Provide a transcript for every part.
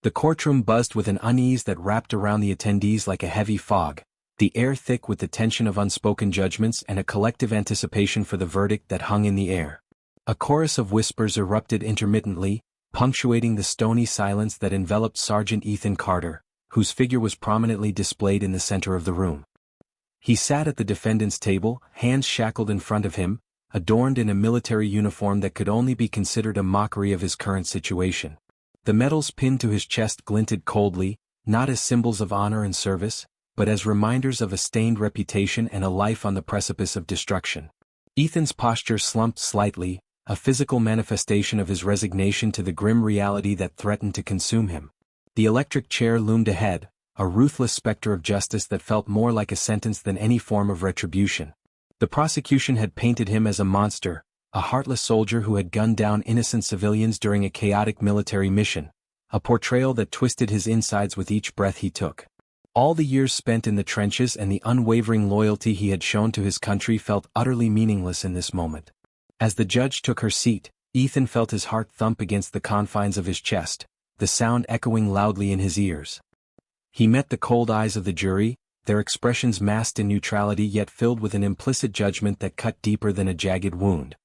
The courtroom buzzed with an unease that wrapped around the attendees like a heavy fog, the air thick with the tension of unspoken judgments and a collective anticipation for the verdict that hung in the air. A chorus of whispers erupted intermittently, punctuating the stony silence that enveloped Sergeant Ethan Carter, whose figure was prominently displayed in the center of the room. He sat at the defendant's table, hands shackled in front of him, adorned in a military uniform that could only be considered a mockery of his current situation. The medals pinned to his chest glinted coldly, not as symbols of honor and service, but as reminders of a stained reputation and a life on the precipice of destruction. Ethan's posture slumped slightly, a physical manifestation of his resignation to the grim reality that threatened to consume him. The electric chair loomed ahead, a ruthless specter of justice that felt more like a sentence than any form of retribution. The prosecution had painted him as a monster, a heartless soldier who had gunned down innocent civilians during a chaotic military mission, a portrayal that twisted his insides with each breath he took. All the years spent in the trenches and the unwavering loyalty he had shown to his country felt utterly meaningless in this moment. As the judge took her seat, Ethan felt his heart thump against the confines of his chest, the sound echoing loudly in his ears. He met the cold eyes of the jury, their expressions masked in neutrality yet filled with an implicit judgment that cut deeper than a jagged wound.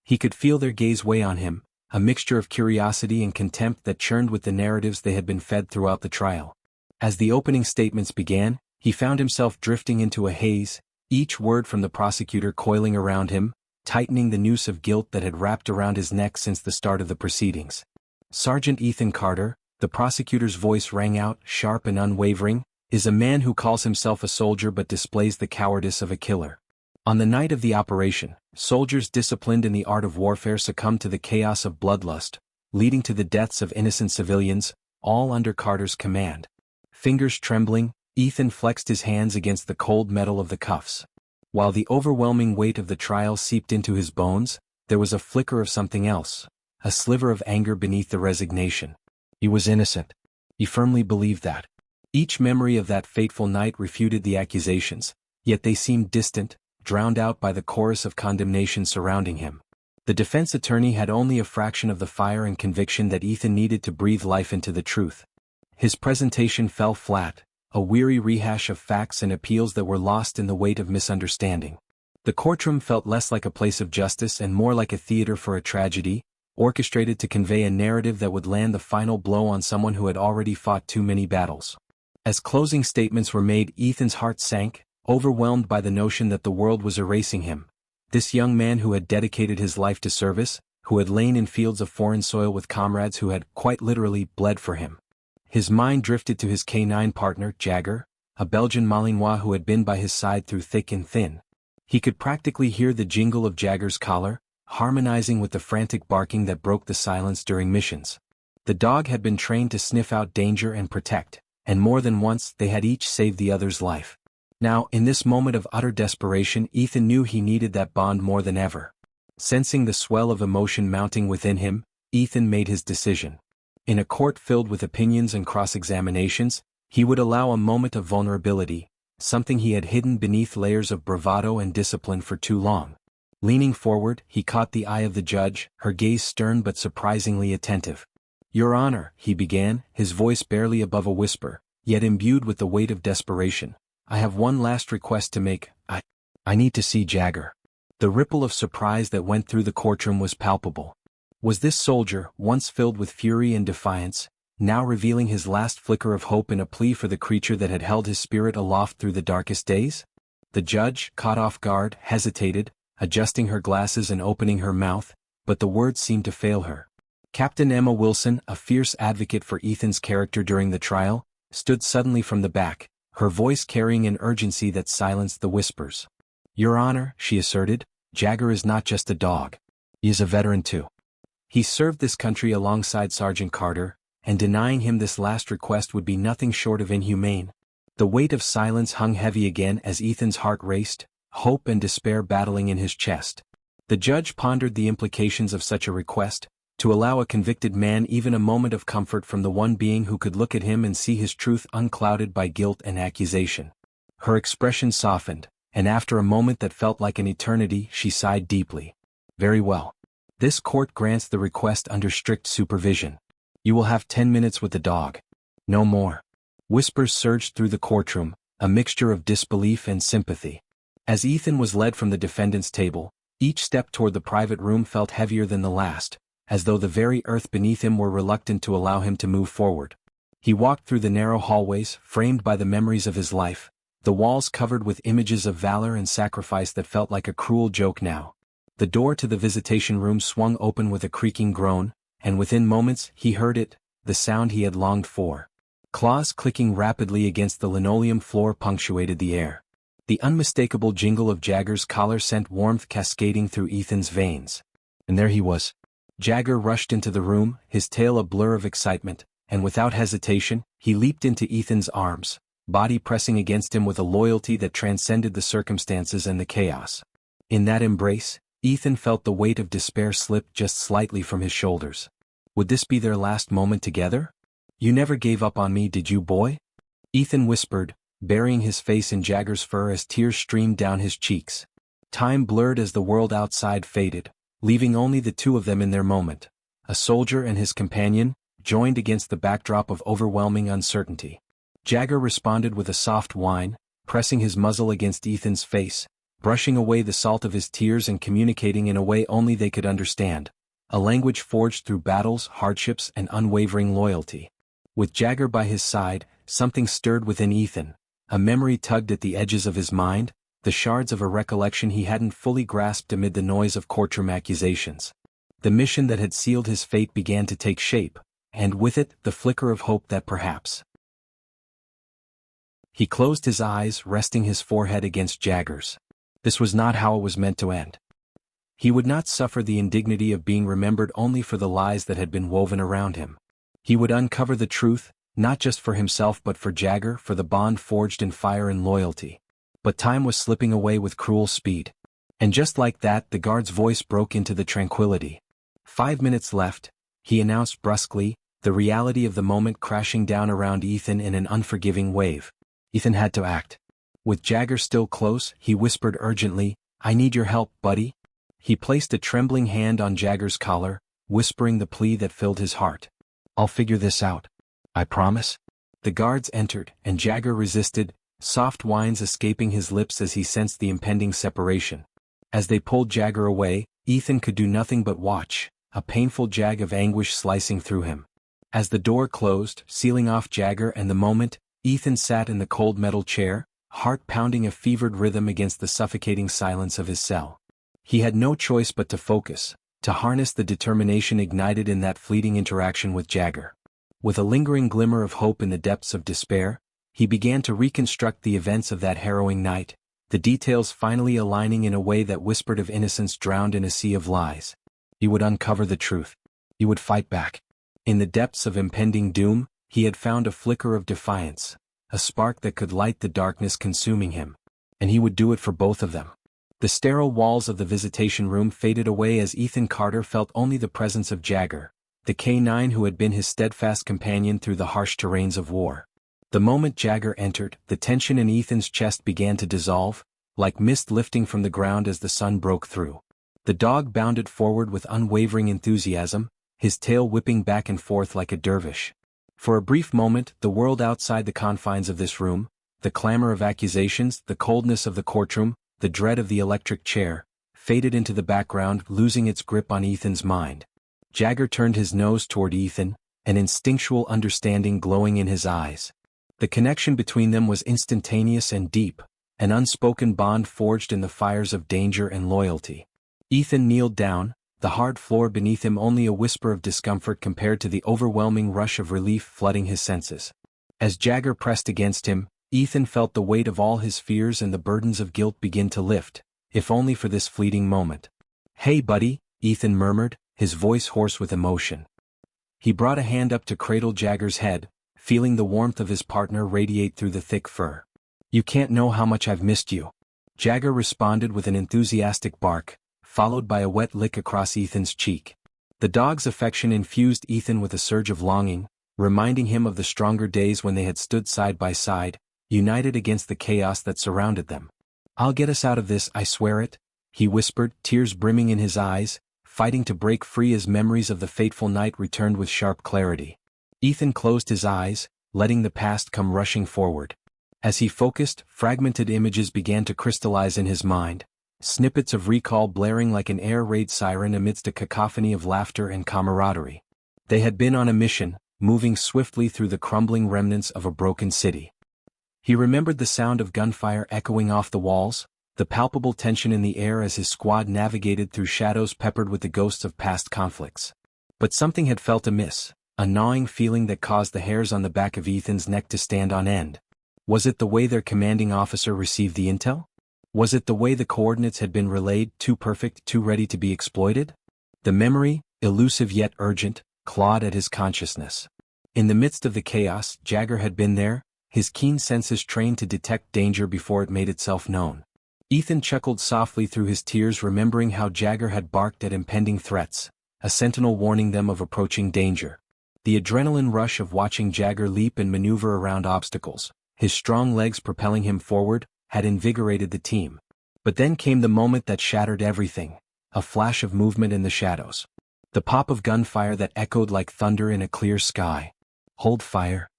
He could feel their gaze weigh on him, a mixture of curiosity and contempt that churned with the narratives they had been fed throughout the trial. As the opening statements began, he found himself drifting into a haze, each word from the prosecutor coiling around him, tightening the noose of guilt that had wrapped around his neck since the start of the proceedings. Sergeant Ethan Carter, the prosecutor's voice rang out, sharp and unwavering, is a man who calls himself a soldier but displays the cowardice of a killer. On the night of the operation, soldiers disciplined in the art of warfare succumbed to the chaos of bloodlust, leading to the deaths of innocent civilians, all under Carter's command. Fingers trembling, Ethan flexed his hands against the cold metal of the cuffs. While the overwhelming weight of the trial seeped into his bones, there was a flicker of something else, a sliver of anger beneath the resignation. He was innocent. He firmly believed that. Each memory of that fateful night refuted the accusations, yet they seemed distant, drowned out by the chorus of condemnation surrounding him. The defense attorney had only a fraction of the fire and conviction that Ethan needed to breathe life into the truth. His presentation fell flat, a weary rehash of facts and appeals that were lost in the weight of misunderstanding. The courtroom felt less like a place of justice and more like a theater for a tragedy, orchestrated to convey a narrative that would land the final blow on someone who had already fought too many battles. As closing statements were made, Ethan's heart sank, overwhelmed by the notion that the world was erasing him. This young man who had dedicated his life to service, who had lain in fields of foreign soil with comrades who had, quite literally, bled for him. His mind drifted to his K9 partner, Jagger, a Belgian Malinois who had been by his side through thick and thin. He could practically hear the jingle of Jagger's collar, harmonizing with the frantic barking that broke the silence during missions. The dog had been trained to sniff out danger and protect, and more than once they had each saved the other's life. Now, in this moment of utter desperation, Ethan knew he needed that bond more than ever. Sensing the swell of emotion mounting within him, Ethan made his decision. In a court filled with opinions and cross-examinations, he would allow a moment of vulnerability, something he had hidden beneath layers of bravado and discipline for too long. Leaning forward, he caught the eye of the judge, her gaze stern but surprisingly attentive. "Your Honor," he began, his voice barely above a whisper, yet imbued with the weight of desperation. "I have one last request to make. I need to see Jagger." The ripple of surprise that went through the courtroom was palpable. Was this soldier, once filled with fury and defiance, now revealing his last flicker of hope in a plea for the creature that had held his spirit aloft through the darkest days? The judge, caught off guard, hesitated, adjusting her glasses and opening her mouth, but the words seemed to fail her. Captain Emma Wilson, a fierce advocate for Ethan's character during the trial, stood suddenly from the back, her voice carrying an urgency that silenced the whispers. "Your Honor," she asserted, "Jagger is not just a dog. He is a veteran too. He served this country alongside Sergeant Carter, and denying him this last request would be nothing short of inhumane." The weight of silence hung heavy again as Ethan's heart raced, hope and despair battling in his chest. The judge pondered the implications of such a request, to allow a convicted man even a moment of comfort from the one being who could look at him and see his truth unclouded by guilt and accusation. Her expression softened, and after a moment that felt like an eternity, she sighed deeply. "Very well. This court grants the request under strict supervision." You will have 10 minutes with the dog. No more. Whispers surged through the courtroom, a mixture of disbelief and sympathy. As Ethan was led from the defendant's table, each step toward the private room felt heavier than the last, as though the very earth beneath him were reluctant to allow him to move forward. He walked through the narrow hallways, framed by the memories of his life, the walls covered with images of valor and sacrifice that felt like a cruel joke now. The door to the visitation room swung open with a creaking groan, and within moments he heard it, the sound he had longed for. Claws clicking rapidly against the linoleum floor punctuated the air. The unmistakable jingle of Jagger's collar sent warmth cascading through Ethan's veins. And there he was. Jagger rushed into the room, his tail a blur of excitement, and without hesitation, he leaped into Ethan's arms, body pressing against him with a loyalty that transcended the circumstances and the chaos. In that embrace, Ethan felt the weight of despair slip just slightly from his shoulders. Would this be their last moment together? You never gave up on me, did you, boy? Ethan whispered, burying his face in Jagger's fur as tears streamed down his cheeks. Time blurred as the world outside faded, leaving only the two of them in their moment, a soldier and his companion, joined against the backdrop of overwhelming uncertainty. Jagger responded with a soft whine, pressing his muzzle against Ethan's face, brushing away the salt of his tears and communicating in a way only they could understand, a language forged through battles, hardships, and unwavering loyalty. With Jagger by his side, something stirred within Ethan, a memory tugged at the edges of his mind, the shards of a recollection he hadn't fully grasped amid the noise of courtroom accusations. The mission that had sealed his fate began to take shape, and with it, the flicker of hope that perhaps. He closed his eyes, resting his forehead against Jagger's. This was not how it was meant to end. He would not suffer the indignity of being remembered only for the lies that had been woven around him. He would uncover the truth, not just for himself but for Jagger, for the bond forged in fire and loyalty. But time was slipping away with cruel speed. And just like that, the guard's voice broke into the tranquility. 5 minutes left, he announced brusquely, the reality of the moment crashing down around Ethan in an unforgiving wave. Ethan had to act. With Jagger still close, he whispered urgently, "I need your help, buddy." He placed a trembling hand on Jagger's collar, whispering the plea that filled his heart. "I'll figure this out. I promise." The guards entered, and Jagger resisted, soft whines escaping his lips as he sensed the impending separation. As they pulled Jagger away, Ethan could do nothing but watch, a painful jag of anguish slicing through him. As the door closed, sealing off Jagger and the moment, Ethan sat in the cold metal chair, heart pounding a fevered rhythm against the suffocating silence of his cell. He had no choice but to focus, to harness the determination ignited in that fleeting interaction with Jagger. With a lingering glimmer of hope in the depths of despair, he began to reconstruct the events of that harrowing night, the details finally aligning in a way that whispered of innocence drowned in a sea of lies. He would uncover the truth. He would fight back. In the depths of impending doom, he had found a flicker of defiance, a spark that could light the darkness consuming him. And he would do it for both of them. The sterile walls of the visitation room faded away as Ethan Carter felt only the presence of Jagger, the K-9 who had been his steadfast companion through the harsh terrains of war. The moment Jagger entered, the tension in Ethan's chest began to dissolve, like mist lifting from the ground as the sun broke through. The dog bounded forward with unwavering enthusiasm, his tail whipping back and forth like a dervish. For a brief moment, the world outside the confines of this room, the clamor of accusations, the coldness of the courtroom, the dread of the electric chair, faded into the background, losing its grip on Ethan's mind. Jagger turned his nose toward Ethan, an instinctual understanding glowing in his eyes. The connection between them was instantaneous and deep, an unspoken bond forged in the fires of danger and loyalty. Ethan kneeled down, the hard floor beneath him only a whisper of discomfort compared to the overwhelming rush of relief flooding his senses. As Jagger pressed against him, Ethan felt the weight of all his fears and the burdens of guilt begin to lift, if only for this fleeting moment. "Hey buddy," Ethan murmured, his voice hoarse with emotion. He brought a hand up to cradle Jagger's head, feeling the warmth of his partner radiate through the thick fur. "You can't know how much I've missed you." Jagger responded with an enthusiastic bark, followed by a wet lick across Ethan's cheek. The dog's affection infused Ethan with a surge of longing, reminding him of the stronger days when they had stood side by side, united against the chaos that surrounded them. "I'll get us out of this, I swear it," he whispered, tears brimming in his eyes, fighting to break free as memories of the fateful night returned with sharp clarity. Ethan closed his eyes, letting the past come rushing forward. As he focused, fragmented images began to crystallize in his mind, snippets of recall blaring like an air raid siren amidst a cacophony of laughter and camaraderie. They had been on a mission, moving swiftly through the crumbling remnants of a broken city. He remembered the sound of gunfire echoing off the walls, the palpable tension in the air as his squad navigated through shadows peppered with the ghosts of past conflicts. But something had felt amiss, a gnawing feeling that caused the hairs on the back of Ethan's neck to stand on end. Was it the way their commanding officer received the intel? Was it the way the coordinates had been relayed, too perfect, too ready to be exploited? The memory, elusive yet urgent, clawed at his consciousness. In the midst of the chaos, Jagger had been there, his keen senses trained to detect danger before it made itself known. Ethan chuckled softly through his tears, remembering how Jagger had barked at impending threats, a sentinel warning them of approaching danger. The adrenaline rush of watching Jagger leap and maneuver around obstacles, his strong legs propelling him forward, had invigorated the team. But then came the moment that shattered everything, a flash of movement in the shadows. The pop of gunfire that echoed like thunder in a clear sky. "Hold fire!"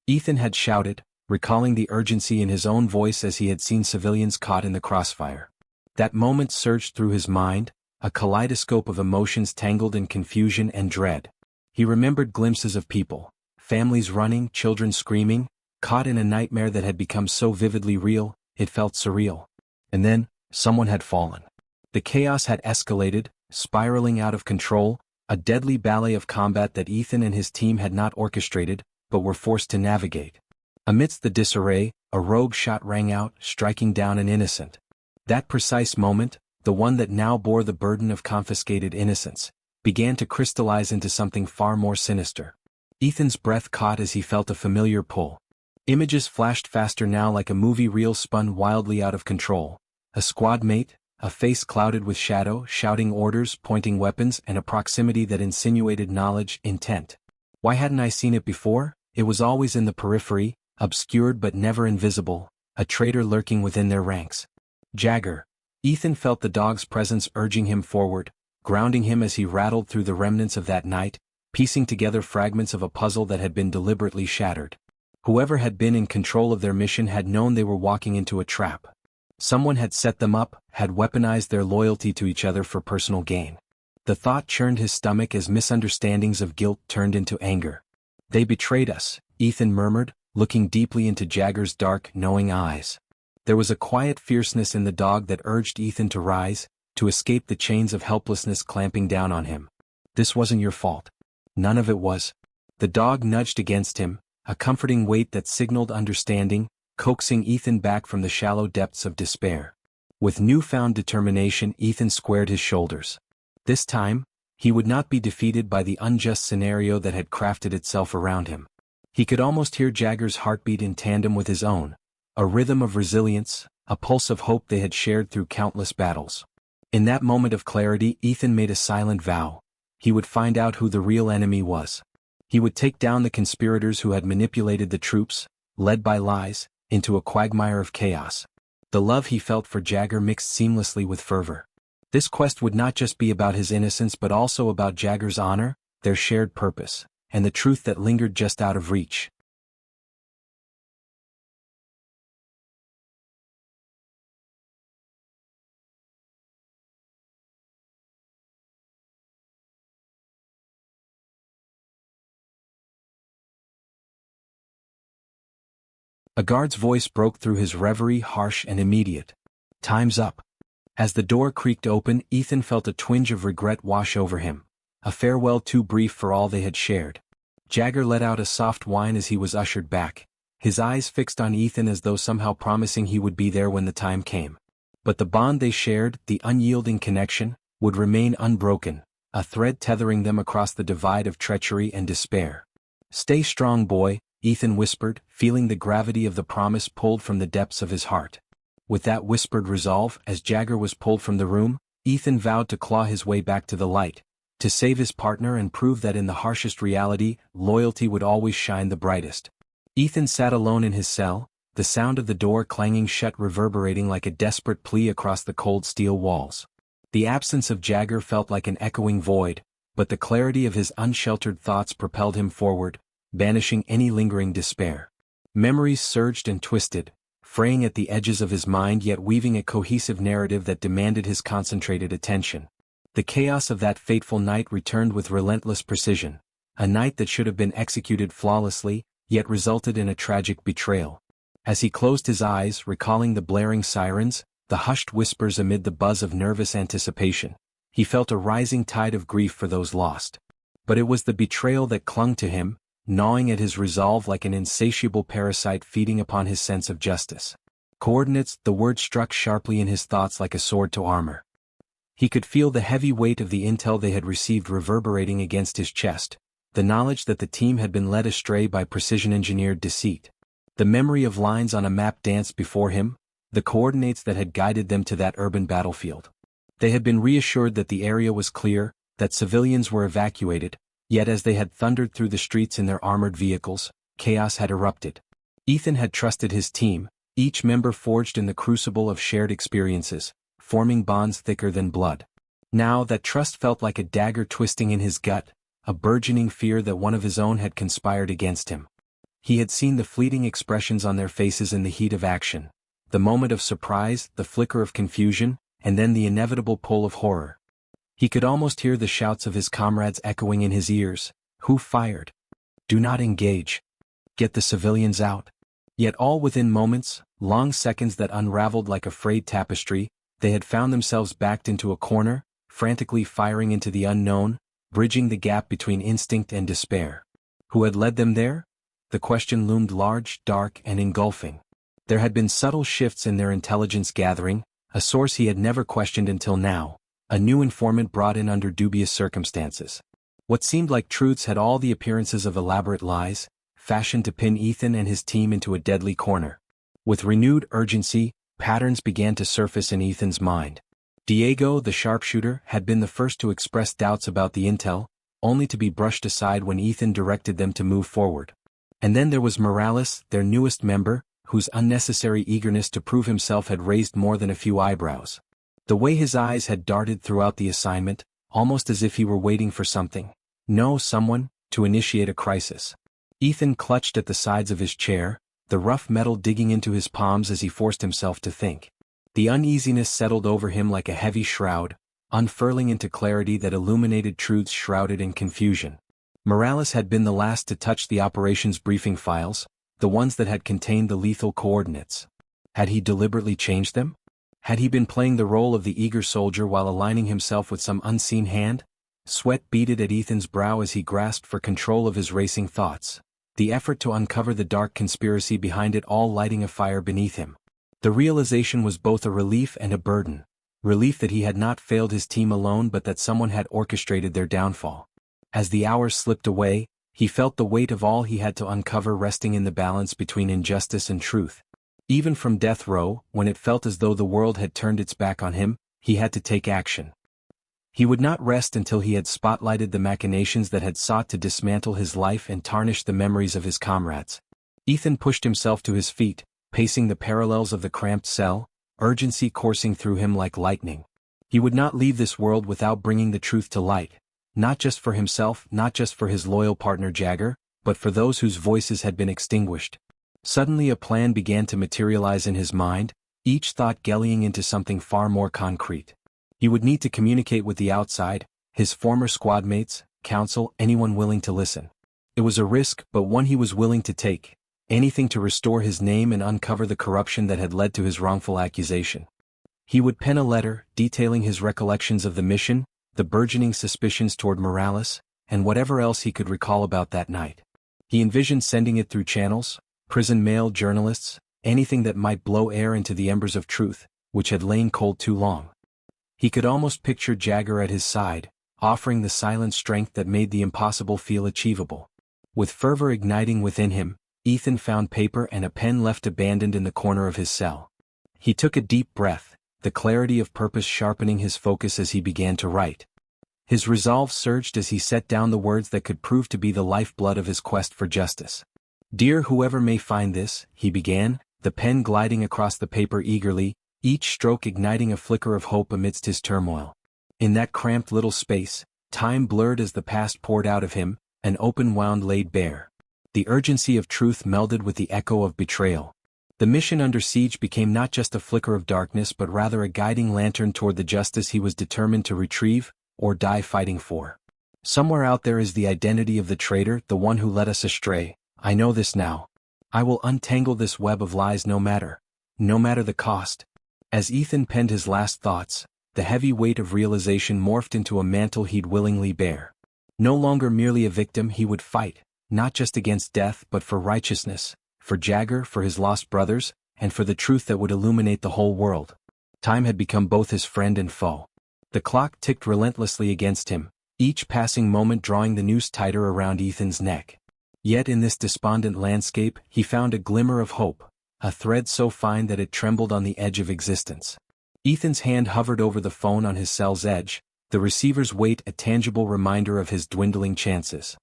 Ethan had shouted, recalling the urgency in his own voice as he had seen civilians caught in the crossfire. That moment surged through his mind, a kaleidoscope of emotions tangled in confusion and dread. He remembered glimpses of people, families running, children screaming, caught in a nightmare that had become so vividly real, it felt surreal. And then, someone had fallen. The chaos had escalated, spiraling out of control, a deadly ballet of combat that Ethan and his team had not orchestrated, but were forced to navigate. Amidst the disarray, a rogue shot rang out, striking down an innocent. That precise moment, the one that now bore the burden of confiscated innocence, began to crystallize into something far more sinister. Ethan's breath caught as he felt a familiar pull. Images flashed faster now, like a movie reel spun wildly out of control. A squad mate, a face clouded with shadow, shouting orders, pointing weapons, and a proximity that insinuated knowledge, intent. Why hadn't I seen it before? It was always in the periphery, obscured but never invisible, a traitor lurking within their ranks. Jagger. Ethan felt the dog's presence urging him forward, grounding him as he rattled through the remnants of that night, piecing together fragments of a puzzle that had been deliberately shattered. Whoever had been in control of their mission had known they were walking into a trap. Someone had set them up, had weaponized their loyalty to each other for personal gain. The thought churned his stomach as misunderstandings of guilt turned into anger. "They betrayed us," Ethan murmured, looking deeply into Jagger's dark, knowing eyes. There was a quiet fierceness in the dog that urged Ethan to rise, to escape the chains of helplessness clamping down on him. "This wasn't your fault." None of it was. The dog nudged against him, a comforting weight that signaled understanding, coaxing Ethan back from the shallow depths of despair. With newfound determination, Ethan squared his shoulders. This time, he would not be defeated by the unjust scenario that had crafted itself around him. He could almost hear Jagger's heartbeat in tandem with his own, a rhythm of resilience, a pulse of hope they had shared through countless battles. In that moment of clarity, Ethan made a silent vow. He would find out who the real enemy was. He would take down the conspirators who had manipulated the troops, led by lies, into a quagmire of chaos. The love he felt for Jagger mixed seamlessly with fervor. This quest would not just be about his innocence but also about Jagger's honor, their shared purpose, and the truth that lingered just out of reach. A guard's voice broke through his reverie, harsh and immediate. "Time's up." As the door creaked open, Ethan felt a twinge of regret wash over him, a farewell too brief for all they had shared. Jagger let out a soft whine as he was ushered back, his eyes fixed on Ethan as though somehow promising he would be there when the time came. But the bond they shared, the unyielding connection, would remain unbroken, a thread tethering them across the divide of treachery and despair. "Stay strong, boy," Ethan whispered, feeling the gravity of the promise pulled from the depths of his heart. With that whispered resolve, as Jagger was pulled from the room, Ethan vowed to claw his way back to the light, to save his partner and prove that in the harshest reality, loyalty would always shine the brightest. Ethan sat alone in his cell, the sound of the door clanging shut reverberating like a desperate plea across the cold steel walls. The absence of Jagger felt like an echoing void, but the clarity of his unsheltered thoughts propelled him forward, banishing any lingering despair. Memories surged and twisted, fraying at the edges of his mind yet weaving a cohesive narrative that demanded his concentrated attention. The chaos of that fateful night returned with relentless precision, a night that should have been executed flawlessly, yet resulted in a tragic betrayal. As he closed his eyes, recalling the blaring sirens, the hushed whispers amid the buzz of nervous anticipation, he felt a rising tide of grief for those lost. But it was the betrayal that clung to him, gnawing at his resolve like an insatiable parasite feeding upon his sense of justice. Coordinates, the word struck sharply in his thoughts like a sword to armor. He could feel the heavy weight of the intel they had received reverberating against his chest, the knowledge that the team had been led astray by precision-engineered deceit. The memory of lines on a map danced before him, the coordinates that had guided them to that urban battlefield. They had been reassured that the area was clear, that civilians were evacuated, yet as they had thundered through the streets in their armored vehicles, chaos had erupted. Ethan had trusted his team, each member forged in the crucible of shared experiences, forming bonds thicker than blood. Now that trust felt like a dagger twisting in his gut, a burgeoning fear that one of his own had conspired against him. He had seen the fleeting expressions on their faces in the heat of action, the moment of surprise, the flicker of confusion, and then the inevitable pull of horror. He could almost hear the shouts of his comrades echoing in his ears. Who fired? Do not engage. Get the civilians out. Yet all within moments, long seconds that unraveled like a frayed tapestry, they had found themselves backed into a corner, frantically firing into the unknown, bridging the gap between instinct and despair. Who had led them there? The question loomed large, dark, and engulfing. There had been subtle shifts in their intelligence gathering, a source he had never questioned until now, a new informant brought in under dubious circumstances. What seemed like truths had all the appearances of elaborate lies, fashioned to pin Ethan and his team into a deadly corner. With renewed urgency, patterns began to surface in Ethan's mind. Diego, the sharpshooter, had been the first to express doubts about the intel, only to be brushed aside when Ethan directed them to move forward. And then there was Morales, their newest member, whose unnecessary eagerness to prove himself had raised more than a few eyebrows. The way his eyes had darted throughout the assignment, almost as if he were waiting for someone, to initiate a crisis. Ethan clutched at the sides of his chair, the rough metal digging into his palms as he forced himself to think. The uneasiness settled over him like a heavy shroud, unfurling into clarity that illuminated truths shrouded in confusion. Morales had been the last to touch the operations briefing files, the ones that had contained the lethal coordinates. Had he deliberately changed them? Had he been playing the role of the eager soldier while aligning himself with some unseen hand? Sweat beaded at Ethan's brow as he grasped for control of his racing thoughts, the effort to uncover the dark conspiracy behind it all lighting a fire beneath him. The realization was both a relief and a burden. Relief that he had not failed his team alone but that someone had orchestrated their downfall. As the hours slipped away, he felt the weight of all he had to uncover resting in the balance between injustice and truth. Even from death row, when it felt as though the world had turned its back on him, he had to take action. He would not rest until he had spotlighted the machinations that had sought to dismantle his life and tarnish the memories of his comrades. Ethan pushed himself to his feet, pacing the parallels of the cramped cell, urgency coursing through him like lightning. He would not leave this world without bringing the truth to light, not just for himself, not just for his loyal partner Jagger, but for those whose voices had been extinguished. Suddenly a plan began to materialize in his mind, each thought gelling into something far more concrete. He would need to communicate with the outside, his former squad mates, council, anyone willing to listen. It was a risk, but one he was willing to take, anything to restore his name and uncover the corruption that had led to his wrongful accusation. He would pen a letter, detailing his recollections of the mission, the burgeoning suspicions toward Morales, and whatever else he could recall about that night. He envisioned sending it through channels, prison mail, journalists, anything that might blow air into the embers of truth, which had lain cold too long. He could almost picture Jagger at his side, offering the silent strength that made the impossible feel achievable. With fervor igniting within him, Ethan found paper and a pen left abandoned in the corner of his cell. He took a deep breath, the clarity of purpose sharpening his focus as he began to write. His resolve surged as he set down the words that could prove to be the lifeblood of his quest for justice. "Dear whoever may find this," he began, the pen gliding across the paper eagerly, each stroke igniting a flicker of hope amidst his turmoil. In that cramped little space, time blurred as the past poured out of him, an open wound laid bare. The urgency of truth melded with the echo of betrayal. The mission under siege became not just a flicker of darkness but rather a guiding lantern toward the justice he was determined to retrieve, or die fighting for. Somewhere out there is the identity of the traitor, the one who led us astray. I know this now. I will untangle this web of lies no matter the cost. As Ethan penned his last thoughts, the heavy weight of realization morphed into a mantle he'd willingly bear. No longer merely a victim, he would fight, not just against death but for righteousness, for Jagger, for his lost brothers, and for the truth that would illuminate the whole world. Time had become both his friend and foe. The clock ticked relentlessly against him, each passing moment drawing the noose tighter around Ethan's neck. Yet in this despondent landscape he found a glimmer of hope, a thread so fine that it trembled on the edge of existence. Ethan's hand hovered over the phone on his cell's edge, the receiver's weight a tangible reminder of his dwindling chances.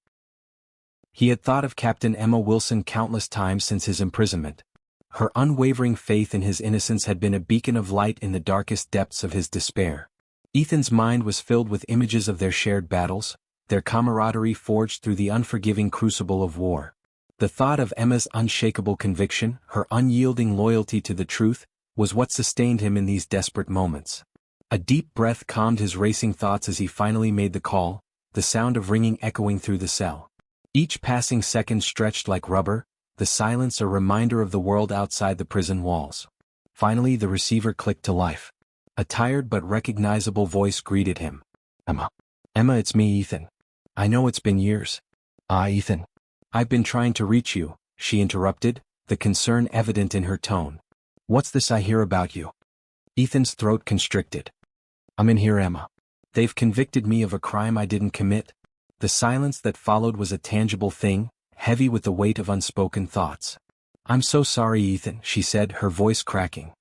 He had thought of Captain Emma Wilson countless times since his imprisonment. Her unwavering faith in his innocence had been a beacon of light in the darkest depths of his despair. Ethan's mind was filled with images of their shared battles, their camaraderie forged through the unforgiving crucible of war. The thought of Emma's unshakable conviction, her unyielding loyalty to the truth, was what sustained him in these desperate moments. A deep breath calmed his racing thoughts as he finally made the call, the sound of ringing echoing through the cell. Each passing second stretched like rubber, the silence a reminder of the world outside the prison walls. Finally the receiver clicked to life. A tired but recognizable voice greeted him. Emma. Emma, it's me, Ethan. I know it's been years. Ethan. I've been trying to reach you, she interrupted, the concern evident in her tone. What's this I hear about you? Ethan's throat constricted. I'm in here, Emma. They've convicted me of a crime I didn't commit. The silence that followed was a tangible thing, heavy with the weight of unspoken thoughts. I'm so sorry, Ethan, she said, her voice cracking.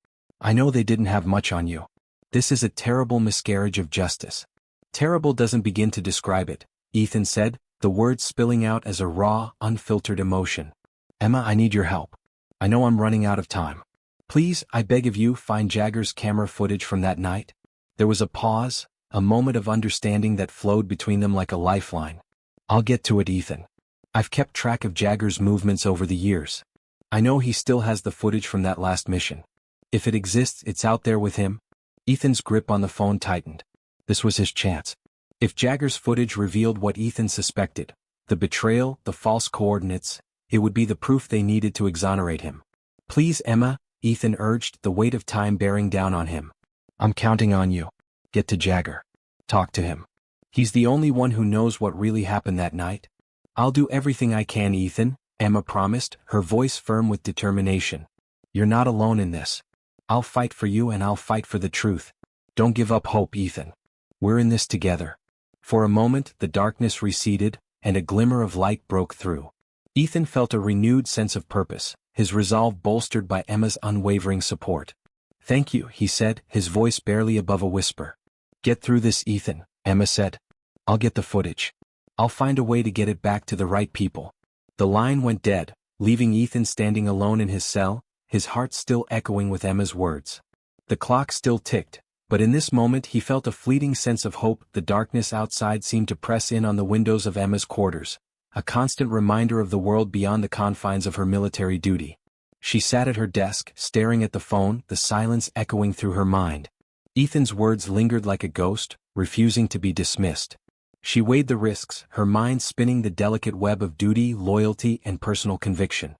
I know they didn't have much on you. This is a terrible miscarriage of justice. Terrible doesn't begin to describe it, Ethan said, the words spilling out as a raw, unfiltered emotion. Emma, I need your help. I know I'm running out of time. Please, I beg of you, find Jagger's camera footage from that night. There was a pause, a moment of understanding that flowed between them like a lifeline. I'll get to it, Ethan. I've kept track of Jagger's movements over the years. I know he still has the footage from that last mission. If it exists, it's out there with him. Ethan's grip on the phone tightened. This was his chance. If Jagger's footage revealed what Ethan suspected, the betrayal, the false coordinates, it would be the proof they needed to exonerate him. Please, Emma, Ethan urged, the weight of time bearing down on him. I'm counting on you. Get to Jagger. Talk to him. He's the only one who knows what really happened that night. I'll do everything I can, Ethan, Emma promised, her voice firm with determination. You're not alone in this. I'll fight for you and I'll fight for the truth. Don't give up hope, Ethan. We're in this together. For a moment, the darkness receded, and a glimmer of light broke through. Ethan felt a renewed sense of purpose, his resolve bolstered by Emma's unwavering support. Thank you, he said, his voice barely above a whisper. Get through this, Ethan, Emma said. I'll get the footage. I'll find a way to get it back to the right people. The line went dead, leaving Ethan standing alone in his cell, his heart still echoing with Emma's words. The clock still ticked, but in this moment he felt a fleeting sense of hope. The darkness outside seemed to press in on the windows of Emma's quarters, a constant reminder of the world beyond the confines of her military duty. She sat at her desk, staring at the phone, the silence echoing through her mind. Ethan's words lingered like a ghost, refusing to be dismissed. She weighed the risks, her mind spinning the delicate web of duty, loyalty, and personal conviction.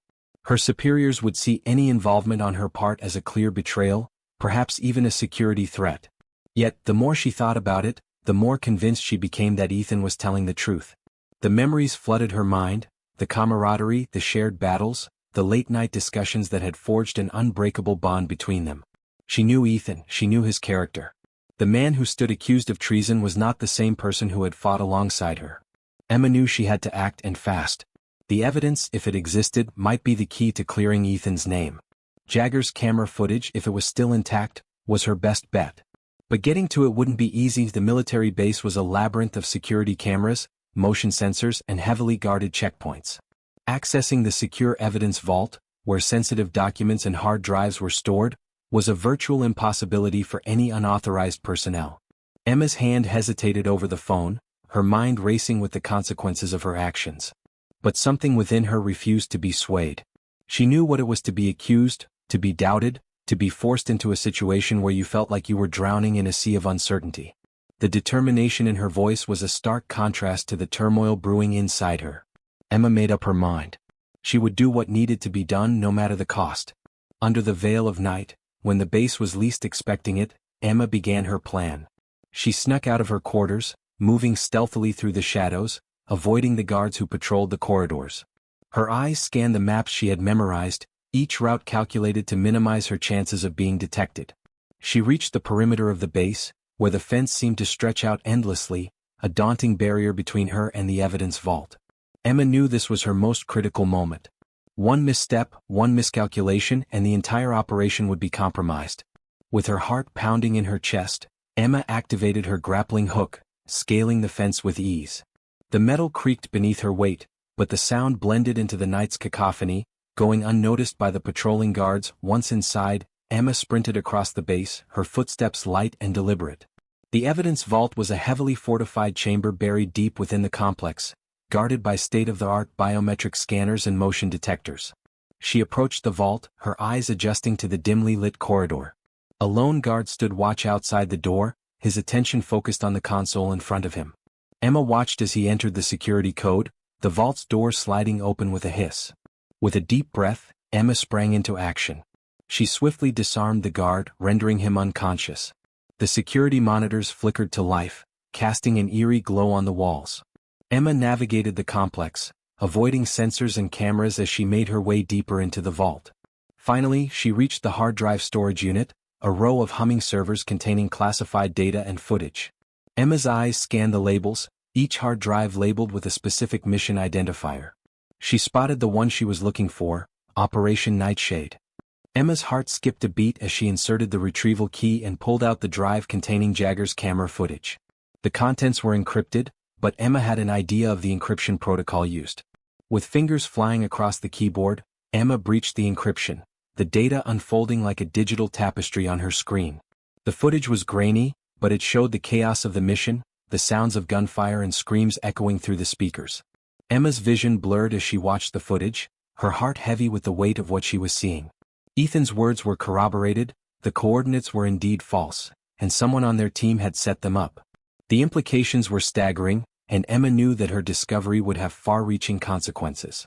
Her superiors would see any involvement on her part as a clear betrayal, perhaps even a security threat. Yet, the more she thought about it, the more convinced she became that Ethan was telling the truth. The memories flooded her mind, the camaraderie, the shared battles, the late-night discussions that had forged an unbreakable bond between them. She knew Ethan, she knew his character. The man who stood accused of treason was not the same person who had fought alongside her. Emma knew she had to act, and fast. The evidence, if it existed, might be the key to clearing Ethan's name. Jagger's camera footage, if it was still intact, was her best bet. But getting to it wouldn't be easy. The military base was a labyrinth of security cameras, motion sensors, and heavily guarded checkpoints. Accessing the secure evidence vault, where sensitive documents and hard drives were stored, was a virtual impossibility for any unauthorized personnel. Emma's hand hesitated over the phone, her mind racing with the consequences of her actions. But something within her refused to be swayed. She knew what it was to be accused, to be doubted, to be forced into a situation where you felt like you were drowning in a sea of uncertainty. The determination in her voice was a stark contrast to the turmoil brewing inside her. Emma made up her mind. She would do what needed to be done no matter the cost. Under the veil of night, when the base was least expecting it, Emma began her plan. She snuck out of her quarters, moving stealthily through the shadows, avoiding the guards who patrolled the corridors. Her eyes scanned the maps she had memorized, each route calculated to minimize her chances of being detected. She reached the perimeter of the base, where the fence seemed to stretch out endlessly, a daunting barrier between her and the evidence vault. Emma knew this was her most critical moment. One misstep, one miscalculation, and the entire operation would be compromised. With her heart pounding in her chest, Emma activated her grappling hook, scaling the fence with ease. The metal creaked beneath her weight, but the sound blended into the night's cacophony, going unnoticed by the patrolling guards. Once inside, Emma sprinted across the base, her footsteps light and deliberate. The evidence vault was a heavily fortified chamber buried deep within the complex, guarded by state-of-the-art biometric scanners and motion detectors. She approached the vault, her eyes adjusting to the dimly lit corridor. A lone guard stood watch outside the door, his attention focused on the console in front of him. Emma watched as he entered the security code, the vault's door sliding open with a hiss. With a deep breath, Emma sprang into action. She swiftly disarmed the guard, rendering him unconscious. The security monitors flickered to life, casting an eerie glow on the walls. Emma navigated the complex, avoiding sensors and cameras as she made her way deeper into the vault. Finally, she reached the hard drive storage unit, a row of humming servers containing classified data and footage. Emma's eyes scanned the labels, each hard drive labeled with a specific mission identifier. She spotted the one she was looking for, Operation Nightshade. Emma's heart skipped a beat as she inserted the retrieval key and pulled out the drive containing Jagger's camera footage. The contents were encrypted, but Emma had an idea of the encryption protocol used. With fingers flying across the keyboard, Emma breached the encryption, the data unfolding like a digital tapestry on her screen. The footage was grainy, but it showed the chaos of the mission, the sounds of gunfire and screams echoing through the speakers. Emma's vision blurred as she watched the footage, her heart heavy with the weight of what she was seeing. Ethan's words were corroborated, the coordinates were indeed false, and someone on their team had set them up. The implications were staggering, and Emma knew that her discovery would have far-reaching consequences.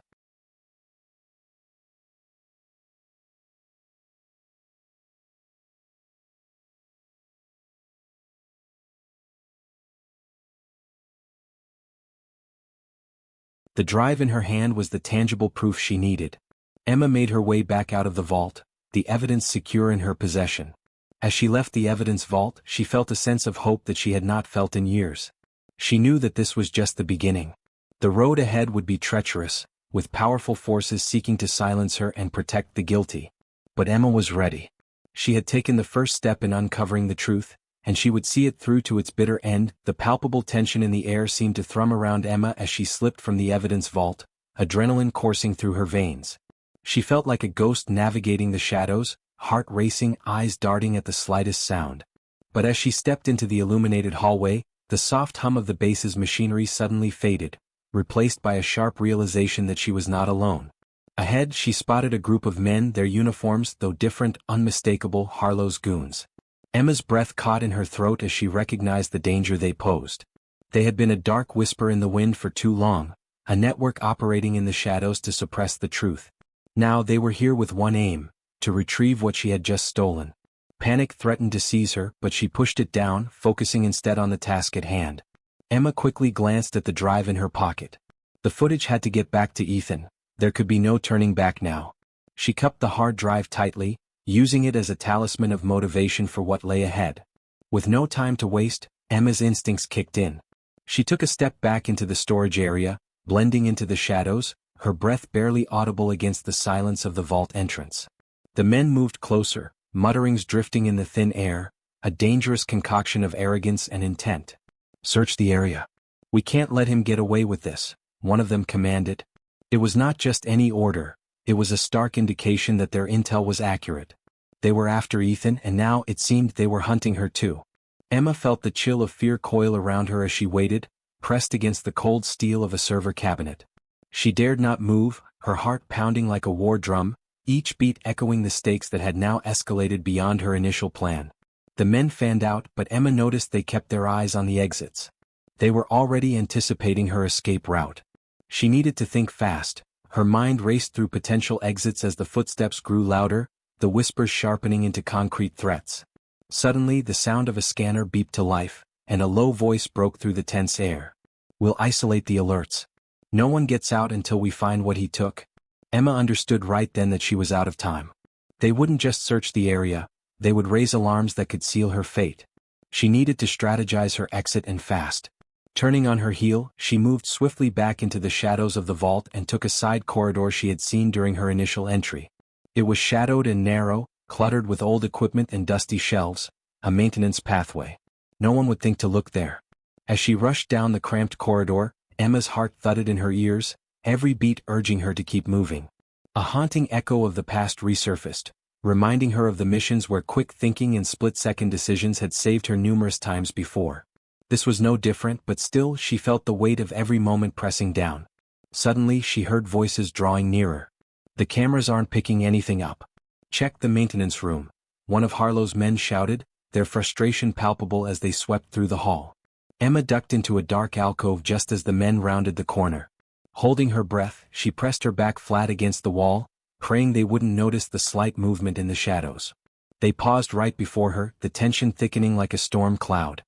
The drive in her hand was the tangible proof she needed. Emma made her way back out of the vault, the evidence secure in her possession. As she left the evidence vault, she felt a sense of hope that she had not felt in years. She knew that this was just the beginning. The road ahead would be treacherous, with powerful forces seeking to silence her and protect the guilty. But Emma was ready. She had taken the first step in uncovering the truth, and she would see it through to its bitter end. The palpable tension in the air seemed to thrum around Emma as she slipped from the evidence vault, adrenaline coursing through her veins. She felt like a ghost navigating the shadows, heart racing, eyes darting at the slightest sound. But as she stepped into the illuminated hallway, the soft hum of the base's machinery suddenly faded, replaced by a sharp realization that she was not alone. Ahead, she spotted a group of men, their uniforms, though different, unmistakable, Harlow's goons. Emma's breath caught in her throat as she recognized the danger they posed. They had been a dark whisper in the wind for too long, a network operating in the shadows to suppress the truth. Now they were here with one aim, to retrieve what she had just stolen. Panic threatened to seize her, but she pushed it down, focusing instead on the task at hand. Emma quickly glanced at the drive in her pocket. The footage had to get back to Ethan. There could be no turning back now. She cupped the hard drive tightly, using it as a talisman of motivation for what lay ahead. With no time to waste, Emma's instincts kicked in. She took a step back into the storage area, blending into the shadows, her breath barely audible against the silence of the vault entrance. The men moved closer, mutterings drifting in the thin air, a dangerous concoction of arrogance and intent. "Search the area. We can't let him get away with this," one of them commanded. It was not just any order, it was a stark indication that their intel was accurate. They were after Ethan, and now it seemed they were hunting her too. Emma felt the chill of fear coil around her as she waited, pressed against the cold steel of a server cabinet. She dared not move, her heart pounding like a war drum, each beat echoing the stakes that had now escalated beyond her initial plan. The men fanned out, but Emma noticed they kept their eyes on the exits. They were already anticipating her escape route. She needed to think fast. Her mind raced through potential exits as the footsteps grew louder, the whispers sharpening into concrete threats. Suddenly the sound of a scanner beeped to life, and a low voice broke through the tense air. "We'll isolate the alerts. No one gets out until we find what he took." Emma understood right then that she was out of time. They wouldn't just search the area, they would raise alarms that could seal her fate. She needed to strategize her exit and fast. Turning on her heel, she moved swiftly back into the shadows of the vault and took a side corridor she had seen during her initial entry. It was shadowed and narrow, cluttered with old equipment and dusty shelves, a maintenance pathway. No one would think to look there. As she rushed down the cramped corridor, Emma's heart thudded in her ears, every beat urging her to keep moving. A haunting echo of the past resurfaced, reminding her of the missions where quick thinking and split-second decisions had saved her numerous times before. This was no different, but still she felt the weight of every moment pressing down. Suddenly she heard voices drawing nearer. "The cameras aren't picking anything up. Check the maintenance room," one of Harlow's men shouted, their frustration palpable as they swept through the hall. Emma ducked into a dark alcove just as the men rounded the corner. Holding her breath, she pressed her back flat against the wall, praying they wouldn't notice the slight movement in the shadows. They paused right before her, the tension thickening like a storm cloud.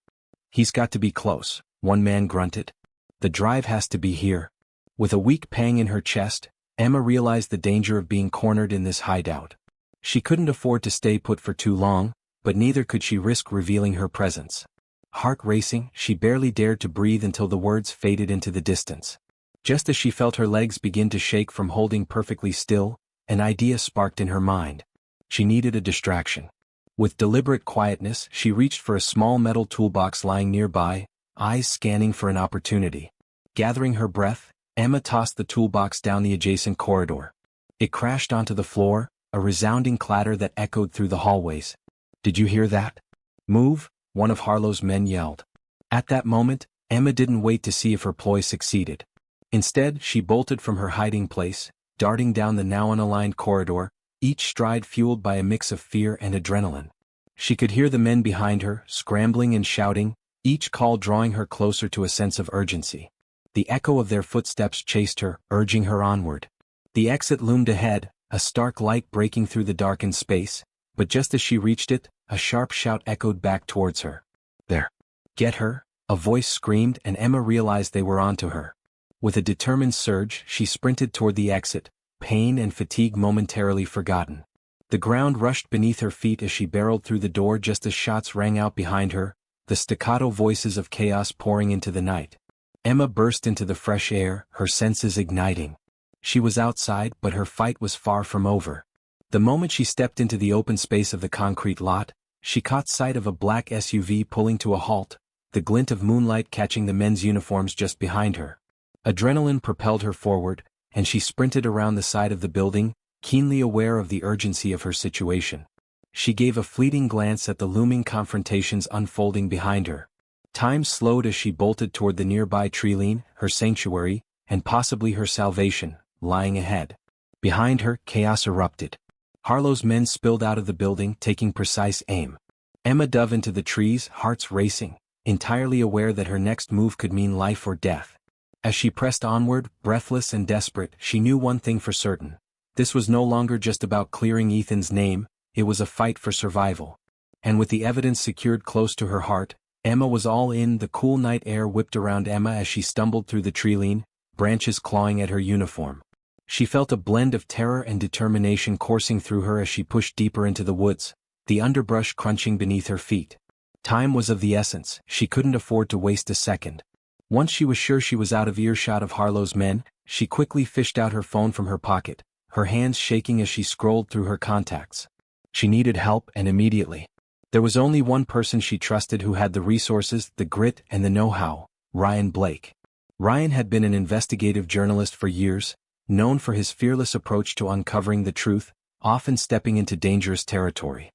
"He's got to be close," one man grunted. "The drive has to be here." With a weak pang in her chest, Emma realized the danger of being cornered in this hideout. She couldn't afford to stay put for too long, but neither could she risk revealing her presence. Heart racing, she barely dared to breathe until the words faded into the distance. Just as she felt her legs begin to shake from holding perfectly still, an idea sparked in her mind. She needed a distraction. With deliberate quietness, she reached for a small metal toolbox lying nearby, eyes scanning for an opportunity. Gathering her breath, Emma tossed the toolbox down the adjacent corridor. It crashed onto the floor, a resounding clatter that echoed through the hallways. "Did you hear that? Move," one of Harlow's men yelled. At that moment, Emma didn't wait to see if her ploy succeeded. Instead, she bolted from her hiding place, darting down the now unaligned corridor, each stride fueled by a mix of fear and adrenaline. She could hear the men behind her, scrambling and shouting, each call drawing her closer to a sense of urgency. The echo of their footsteps chased her, urging her onward. The exit loomed ahead, a stark light breaking through the darkened space, but just as she reached it, a sharp shout echoed back towards her. "There! Get her!" a voice screamed, and Emma realized they were onto her. With a determined surge, she sprinted toward the exit, pain and fatigue momentarily forgotten. The ground rushed beneath her feet as she barreled through the door just as shots rang out behind her, the staccato voices of chaos pouring into the night. Emma burst into the fresh air, her senses igniting. She was outside, but her fight was far from over. The moment she stepped into the open space of the concrete lot, she caught sight of a black SUV pulling to a halt, the glint of moonlight catching the men's uniforms just behind her. Adrenaline propelled her forward, and she sprinted around the side of the building, keenly aware of the urgency of her situation. She gave a fleeting glance at the looming confrontations unfolding behind her. Time slowed as she bolted toward the nearby treeline, her sanctuary, and possibly her salvation, lying ahead. Behind her, chaos erupted. Harlow's men spilled out of the building, taking precise aim. Emma dove into the trees, hearts racing, entirely aware that her next move could mean life or death. As she pressed onward, breathless and desperate, she knew one thing for certain. This was no longer just about clearing Ethan's name, it was a fight for survival. And with the evidence secured close to her heart, Emma was all in. The cool night air whipped around Emma as she stumbled through the treeline, branches clawing at her uniform. She felt a blend of terror and determination coursing through her as she pushed deeper into the woods, the underbrush crunching beneath her feet. Time was of the essence, she couldn't afford to waste a second. Once she was sure she was out of earshot of Harlow's men, she quickly fished out her phone from her pocket, her hands shaking as she scrolled through her contacts. She needed help, and immediately. There was only one person she trusted who had the resources, the grit, and the know-how: Ryan Blake. Ryan had been an investigative journalist for years, known for his fearless approach to uncovering the truth, often stepping into dangerous territory.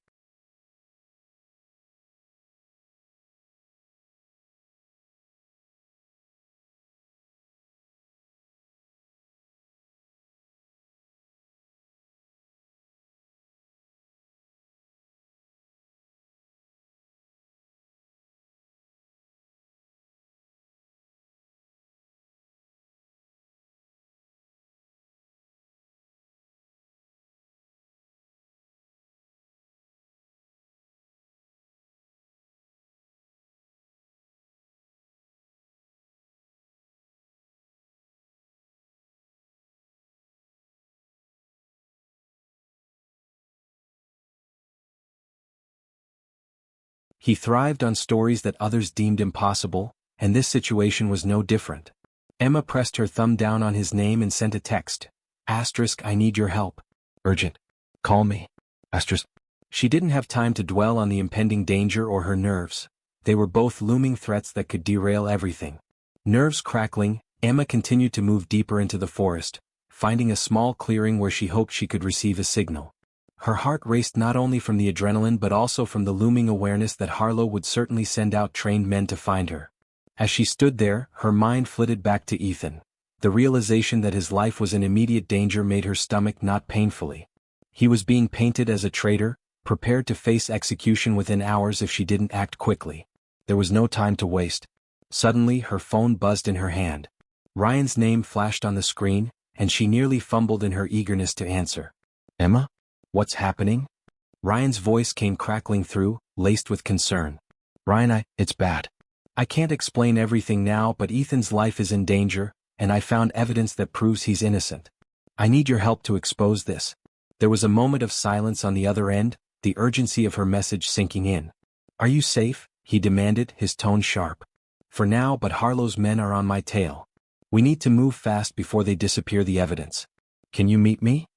He thrived on stories that others deemed impossible, and this situation was no different. Emma pressed her thumb down on his name and sent a text. I need your help. Urgent. Call me. Asterisk. She didn't have time to dwell on the impending danger or her nerves. They were both looming threats that could derail everything. Nerves crackling, Emma continued to move deeper into the forest, finding a small clearing where she hoped she could receive a signal. Her heart raced not only from the adrenaline but also from the looming awareness that Harlow would certainly send out trained men to find her. As she stood there, her mind flitted back to Ethan. The realization that his life was in immediate danger made her stomach knot painfully. He was being painted as a traitor, prepared to face execution within hours if she didn't act quickly. There was no time to waste. Suddenly, her phone buzzed in her hand. Ryan's name flashed on the screen, and she nearly fumbled in her eagerness to answer. Emma? What's happening? Ryan's voice came crackling through, laced with concern. Ryan, it's bad. I can't explain everything now, but Ethan's life is in danger, and I found evidence that proves he's innocent. I need your help to expose this. There was a moment of silence on the other end, the urgency of her message sinking in. Are you safe? He demanded, his tone sharp. For now, but Harlow's men are on my tail. We need to move fast before they disappear the evidence. Can you meet me?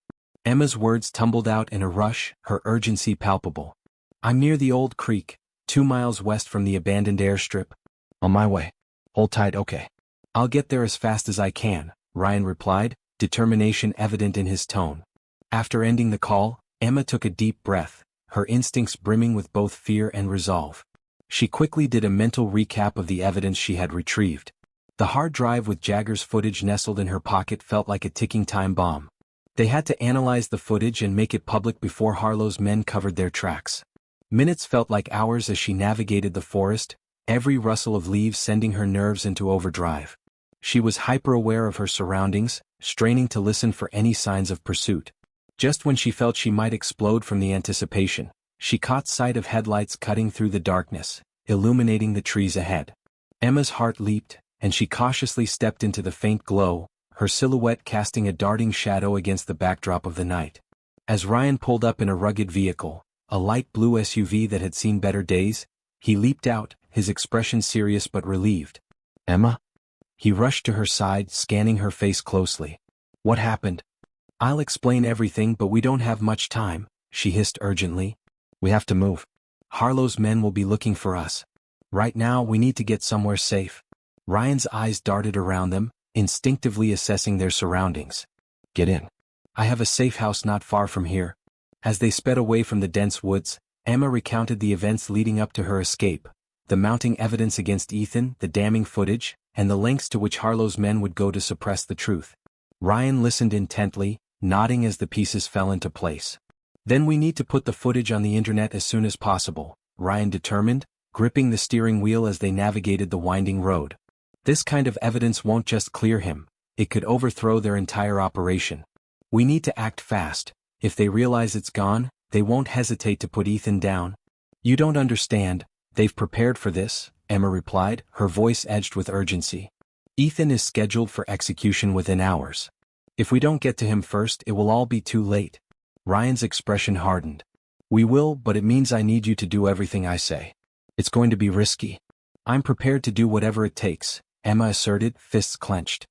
Emma's words tumbled out in a rush, her urgency palpable. I'm near the old creek, 2 miles west from the abandoned airstrip. On my way. Hold tight, okay. I'll get there as fast as I can, Ryan replied, determination evident in his tone. After ending the call, Emma took a deep breath, her instincts brimming with both fear and resolve. She quickly did a mental recap of the evidence she had retrieved. The hard drive with Jagger's footage nestled in her pocket felt like a ticking time bomb. They had to analyze the footage and make it public before Harlow's men covered their tracks. Minutes felt like hours as she navigated the forest, every rustle of leaves sending her nerves into overdrive. She was hyper-aware of her surroundings, straining to listen for any signs of pursuit. Just when she felt she might explode from the anticipation, she caught sight of headlights cutting through the darkness, illuminating the trees ahead. Emma's heart leaped, and she cautiously stepped into the faint glow, her silhouette casting a darting shadow against the backdrop of the night. As Ryan pulled up in a rugged vehicle, a light blue SUV that had seen better days, he leaped out, his expression serious but relieved. Emma? He rushed to her side, scanning her face closely. What happened? I'll explain everything, but we don't have much time, she hissed urgently. We have to move. Harlow's men will be looking for us. Right now we need to get somewhere safe. Ryan's eyes darted around them, instinctively assessing their surroundings. Get in. I have a safe house not far from here. As they sped away from the dense woods, Emma recounted the events leading up to her escape, the mounting evidence against Ethan, the damning footage, and the lengths to which Harlow's men would go to suppress the truth. Ryan listened intently, nodding as the pieces fell into place. Then we need to put the footage on the internet as soon as possible, Ryan determined, gripping the steering wheel as they navigated the winding road. This kind of evidence won't just clear him, it could overthrow their entire operation. We need to act fast. If they realize it's gone, they won't hesitate to put Ethan down. You don't understand, they've prepared for this, Emma replied, her voice edged with urgency. Ethan is scheduled for execution within hours. If we don't get to him first, it will all be too late. Ryan's expression hardened. We will, but it means I need you to do everything I say. It's going to be risky. I'm prepared to do whatever it takes, Emma asserted, fists clenched.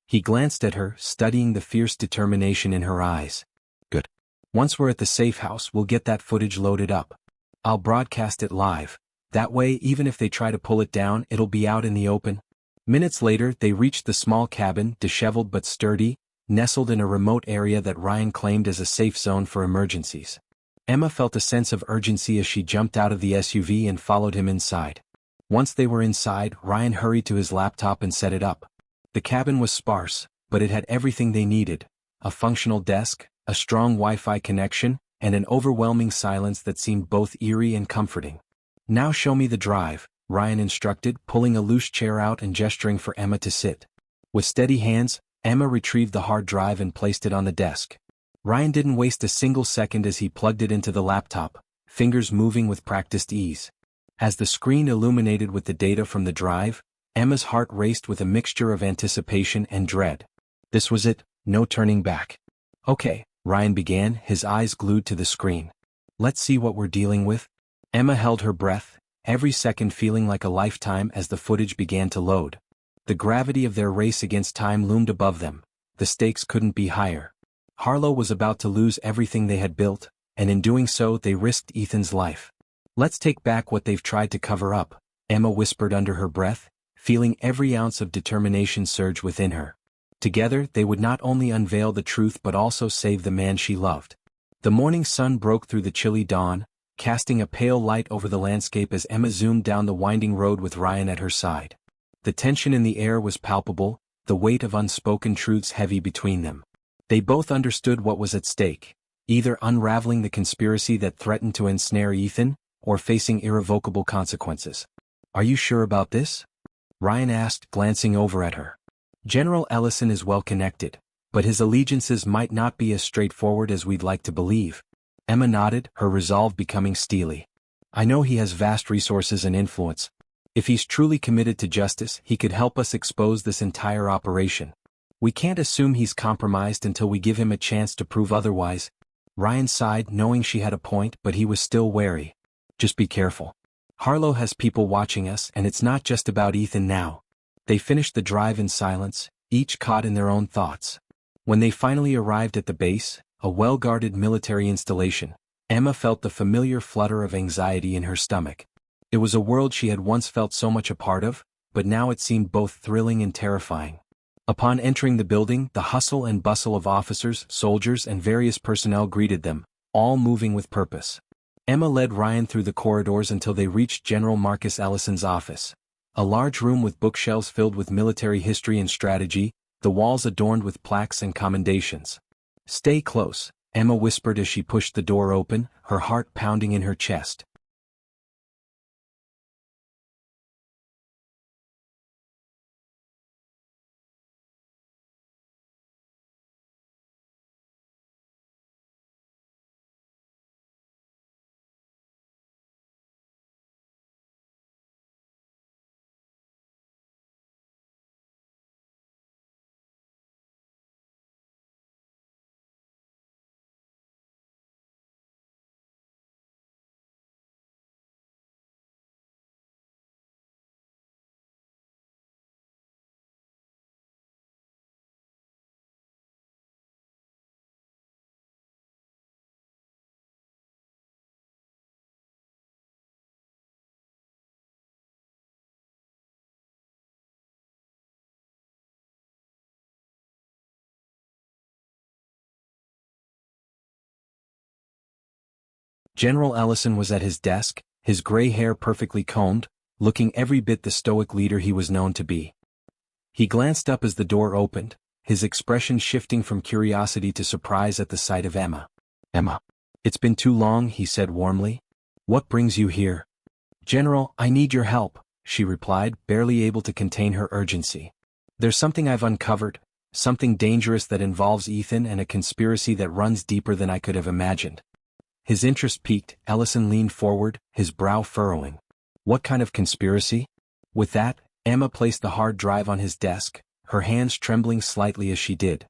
He glanced at her, studying the fierce determination in her eyes. Good. Once we're at the safe house, we'll get that footage loaded up. I'll broadcast it live. That way, even if they try to pull it down, it'll be out in the open. Minutes later, they reached the small cabin, disheveled but sturdy, nestled in a remote area that Ryan claimed as a safe zone for emergencies. Emma felt a sense of urgency as she jumped out of the SUV and followed him inside. Once they were inside, Ryan hurried to his laptop and set it up. The cabin was sparse, but it had everything they needed: a functional desk, a strong Wi-Fi connection, and an overwhelming silence that seemed both eerie and comforting. Now show me the drive, Ryan instructed, pulling a loose chair out and gesturing for Emma to sit. With steady hands, Emma retrieved the hard drive and placed it on the desk. Ryan didn't waste a single second as he plugged it into the laptop, fingers moving with practiced ease. As the screen illuminated with the data from the drive, Emma's heart raced with a mixture of anticipation and dread. This was it, no turning back. Okay, Ryan began, his eyes glued to the screen. Let's see what we're dealing with. Emma held her breath, every second feeling like a lifetime as the footage began to load. The gravity of their race against time loomed above them. The stakes couldn't be higher. Harlow was about to lose everything they had built, and in doing so they risked Ethan's life. "Let's take back what they've tried to cover up," Emma whispered under her breath, feeling every ounce of determination surge within her. Together they would not only unveil the truth but also save the man she loved. The morning sun broke through the chilly dawn, casting a pale light over the landscape as Emma zoomed down the winding road with Ryan at her side. The tension in the air was palpable, the weight of unspoken truths heavy between them. They both understood what was at stake, either unraveling the conspiracy that threatened to ensnare Ethan, or facing irrevocable consequences. "Are you sure about this?" Ryan asked, glancing over at her. "General Ellison is well connected, but his allegiances might not be as straightforward as we'd like to believe." Emma nodded, her resolve becoming steely. "I know he has vast resources and influence. If he's truly committed to justice, he could help us expose this entire operation. We can't assume he's compromised until we give him a chance to prove otherwise." Ryan sighed, knowing she had a point, but he was still wary. "Just be careful. Harlow has people watching us, and it's not just about Ethan now." They finished the drive in silence, each caught in their own thoughts. When they finally arrived at the base, a well-guarded military installation, Emma felt the familiar flutter of anxiety in her stomach. It was a world she had once felt so much a part of, but now it seemed both thrilling and terrifying. Upon entering the building, the hustle and bustle of officers, soldiers, and various personnel greeted them, all moving with purpose. Emma led Ryan through the corridors until they reached General Marcus Ellison's office. A large room with bookshelves filled with military history and strategy, the walls adorned with plaques and commendations. "Stay close," Emma whispered as she pushed the door open, her heart pounding in her chest. General Ellison was at his desk, his gray hair perfectly combed, looking every bit the stoic leader he was known to be. He glanced up as the door opened, his expression shifting from curiosity to surprise at the sight of Emma. "Emma, it's been too long," he said warmly. "What brings you here?" "General, I need your help," she replied, barely able to contain her urgency. "There's something I've uncovered, something dangerous that involves Ethan and a conspiracy that runs deeper than I could have imagined." His interest piqued, Ellison leaned forward, his brow furrowing. "What kind of conspiracy?" With that, Emma placed the hard drive on his desk, her hands trembling slightly as she did.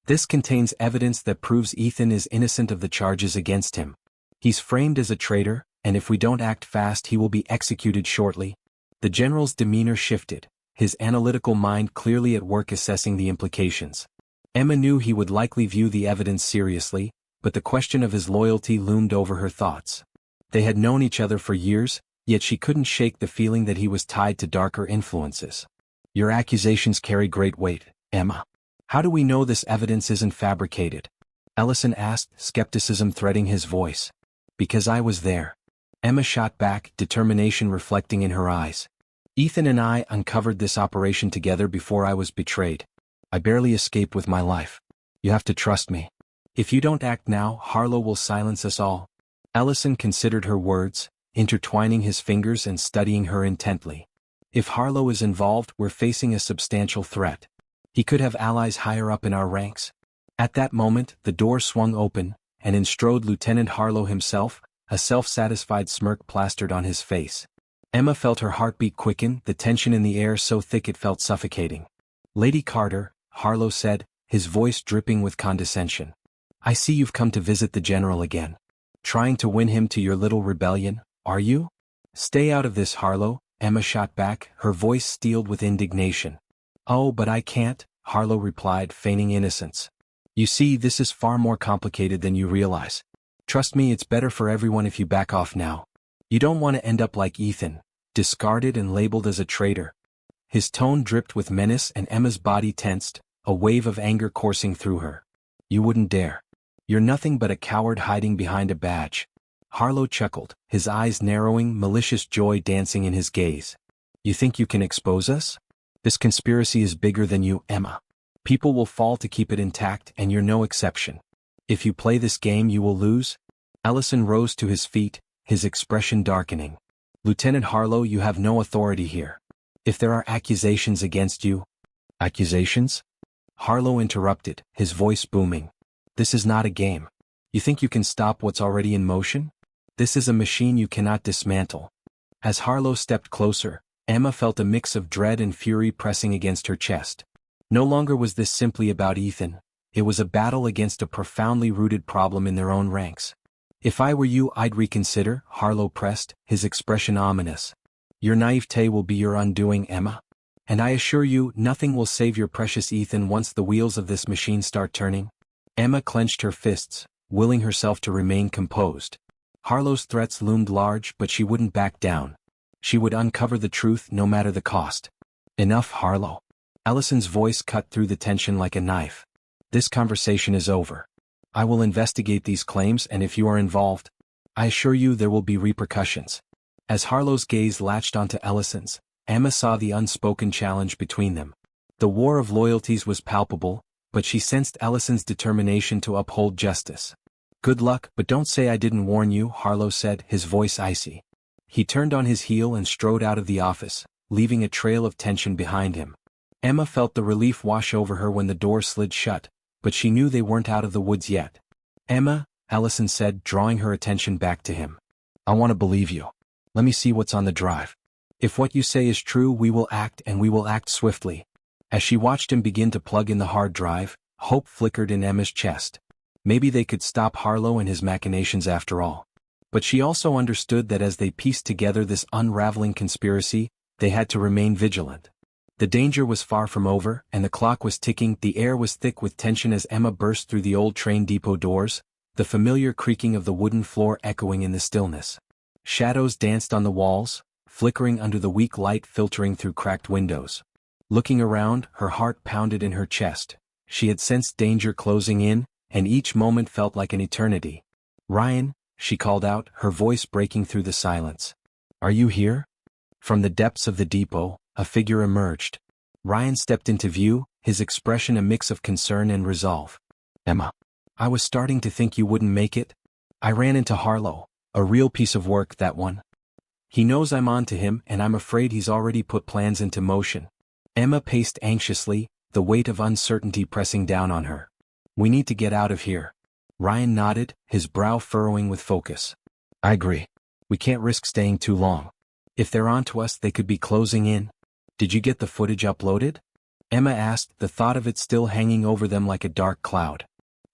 "This contains evidence that proves Ethan is innocent of the charges against him. He's framed as a traitor, and if we don't act fast he will be executed shortly." The general's demeanor shifted, his analytical mind clearly at work assessing the implications. Emma knew he would likely view the evidence seriously, but the question of his loyalty loomed over her thoughts. They had known each other for years, yet she couldn't shake the feeling that he was tied to darker influences. "Your accusations carry great weight, Emma. How do we know this evidence isn't fabricated?" Ellison asked, skepticism threading his voice. "Because I was there." Emma shot back, determination reflecting in her eyes. "Ethan and I uncovered this operation together before I was betrayed. I barely escaped with my life. You have to trust me. If you don't act now, Harlow will silence us all." Ellison considered her words, intertwining his fingers and studying her intently. "If Harlow is involved, we're facing a substantial threat. He could have allies higher up in our ranks." At that moment, the door swung open, and in strode Lieutenant Harlow himself, a self-satisfied smirk plastered on his face. Emma felt her heartbeat quicken, the tension in the air so thick it felt suffocating. "Lady Carter," Harlow said, his voice dripping with condescension. "I see you've come to visit the general again. Trying to win him to your little rebellion, are you?" Stay out of this, Harlow, Emma shot back, her voice steeled with indignation. Oh, but I can't, Harlow replied, feigning innocence. You see, this is far more complicated than you realize. Trust me, it's better for everyone if you back off now. You don't want to end up like Ethan, discarded and labeled as a traitor. His tone dripped with menace and Emma's body tensed, a wave of anger coursing through her. You wouldn't dare. You're nothing but a coward hiding behind a badge. Harlow chuckled, his eyes narrowing, malicious joy dancing in his gaze. You think you can expose us? This conspiracy is bigger than you, Emma. People will fall to keep it intact, and you're no exception. If you play this game, you will lose. Ellison rose to his feet, his expression darkening. Lieutenant Harlow, you have no authority here. If there are accusations against you... Accusations? Harlow interrupted, his voice booming. This is not a game. You think you can stop what's already in motion? This is a machine you cannot dismantle. As Harlow stepped closer, Emma felt a mix of dread and fury pressing against her chest. No longer was this simply about Ethan. It was a battle against a profoundly rooted problem in their own ranks. If I were you, I'd reconsider, Harlow pressed, his expression ominous. Your naivete will be your undoing, Emma. And I assure you, nothing will save your precious Ethan once the wheels of this machine start turning. Emma clenched her fists, willing herself to remain composed. Harlow's threats loomed large, but she wouldn't back down. She would uncover the truth no matter the cost. Enough, Harlow. Ellison's voice cut through the tension like a knife. This conversation is over. I will investigate these claims, and if you are involved, I assure you there will be repercussions. As Harlow's gaze latched onto Ellison's, Emma saw the unspoken challenge between them. The war of loyalties was palpable, but she sensed Ellison's determination to uphold justice. Good luck, but don't say I didn't warn you, Harlow said, his voice icy. He turned on his heel and strode out of the office, leaving a trail of tension behind him. Emma felt the relief wash over her when the door slid shut, but she knew they weren't out of the woods yet. Emma, Ellison said, drawing her attention back to him. I want to believe you. Let me see what's on the drive. If what you say is true, we will act, and we will act swiftly. As she watched him begin to plug in the hard drive, hope flickered in Emma's chest. Maybe they could stop Harlow and his machinations after all. But she also understood that as they pieced together this unraveling conspiracy, they had to remain vigilant. The danger was far from over, and the clock was ticking. The air was thick with tension as Emma burst through the old train depot doors, the familiar creaking of the wooden floor echoing in the stillness. Shadows danced on the walls, flickering under the weak light filtering through cracked windows. Looking around, her heart pounded in her chest. She had sensed danger closing in, and each moment felt like an eternity. Ryan, she called out, her voice breaking through the silence. Are you here? From the depths of the depot, a figure emerged. Ryan stepped into view, his expression a mix of concern and resolve. Emma, I was starting to think you wouldn't make it. I ran into Harlow, a real piece of work, that one. He knows I'm on to him, and I'm afraid he's already put plans into motion. Emma paced anxiously, the weight of uncertainty pressing down on her. We need to get out of here. Ryan nodded, his brow furrowing with focus. I agree. We can't risk staying too long. If they're onto us, they could be closing in. Did you get the footage uploaded? Emma asked, the thought of it still hanging over them like a dark cloud.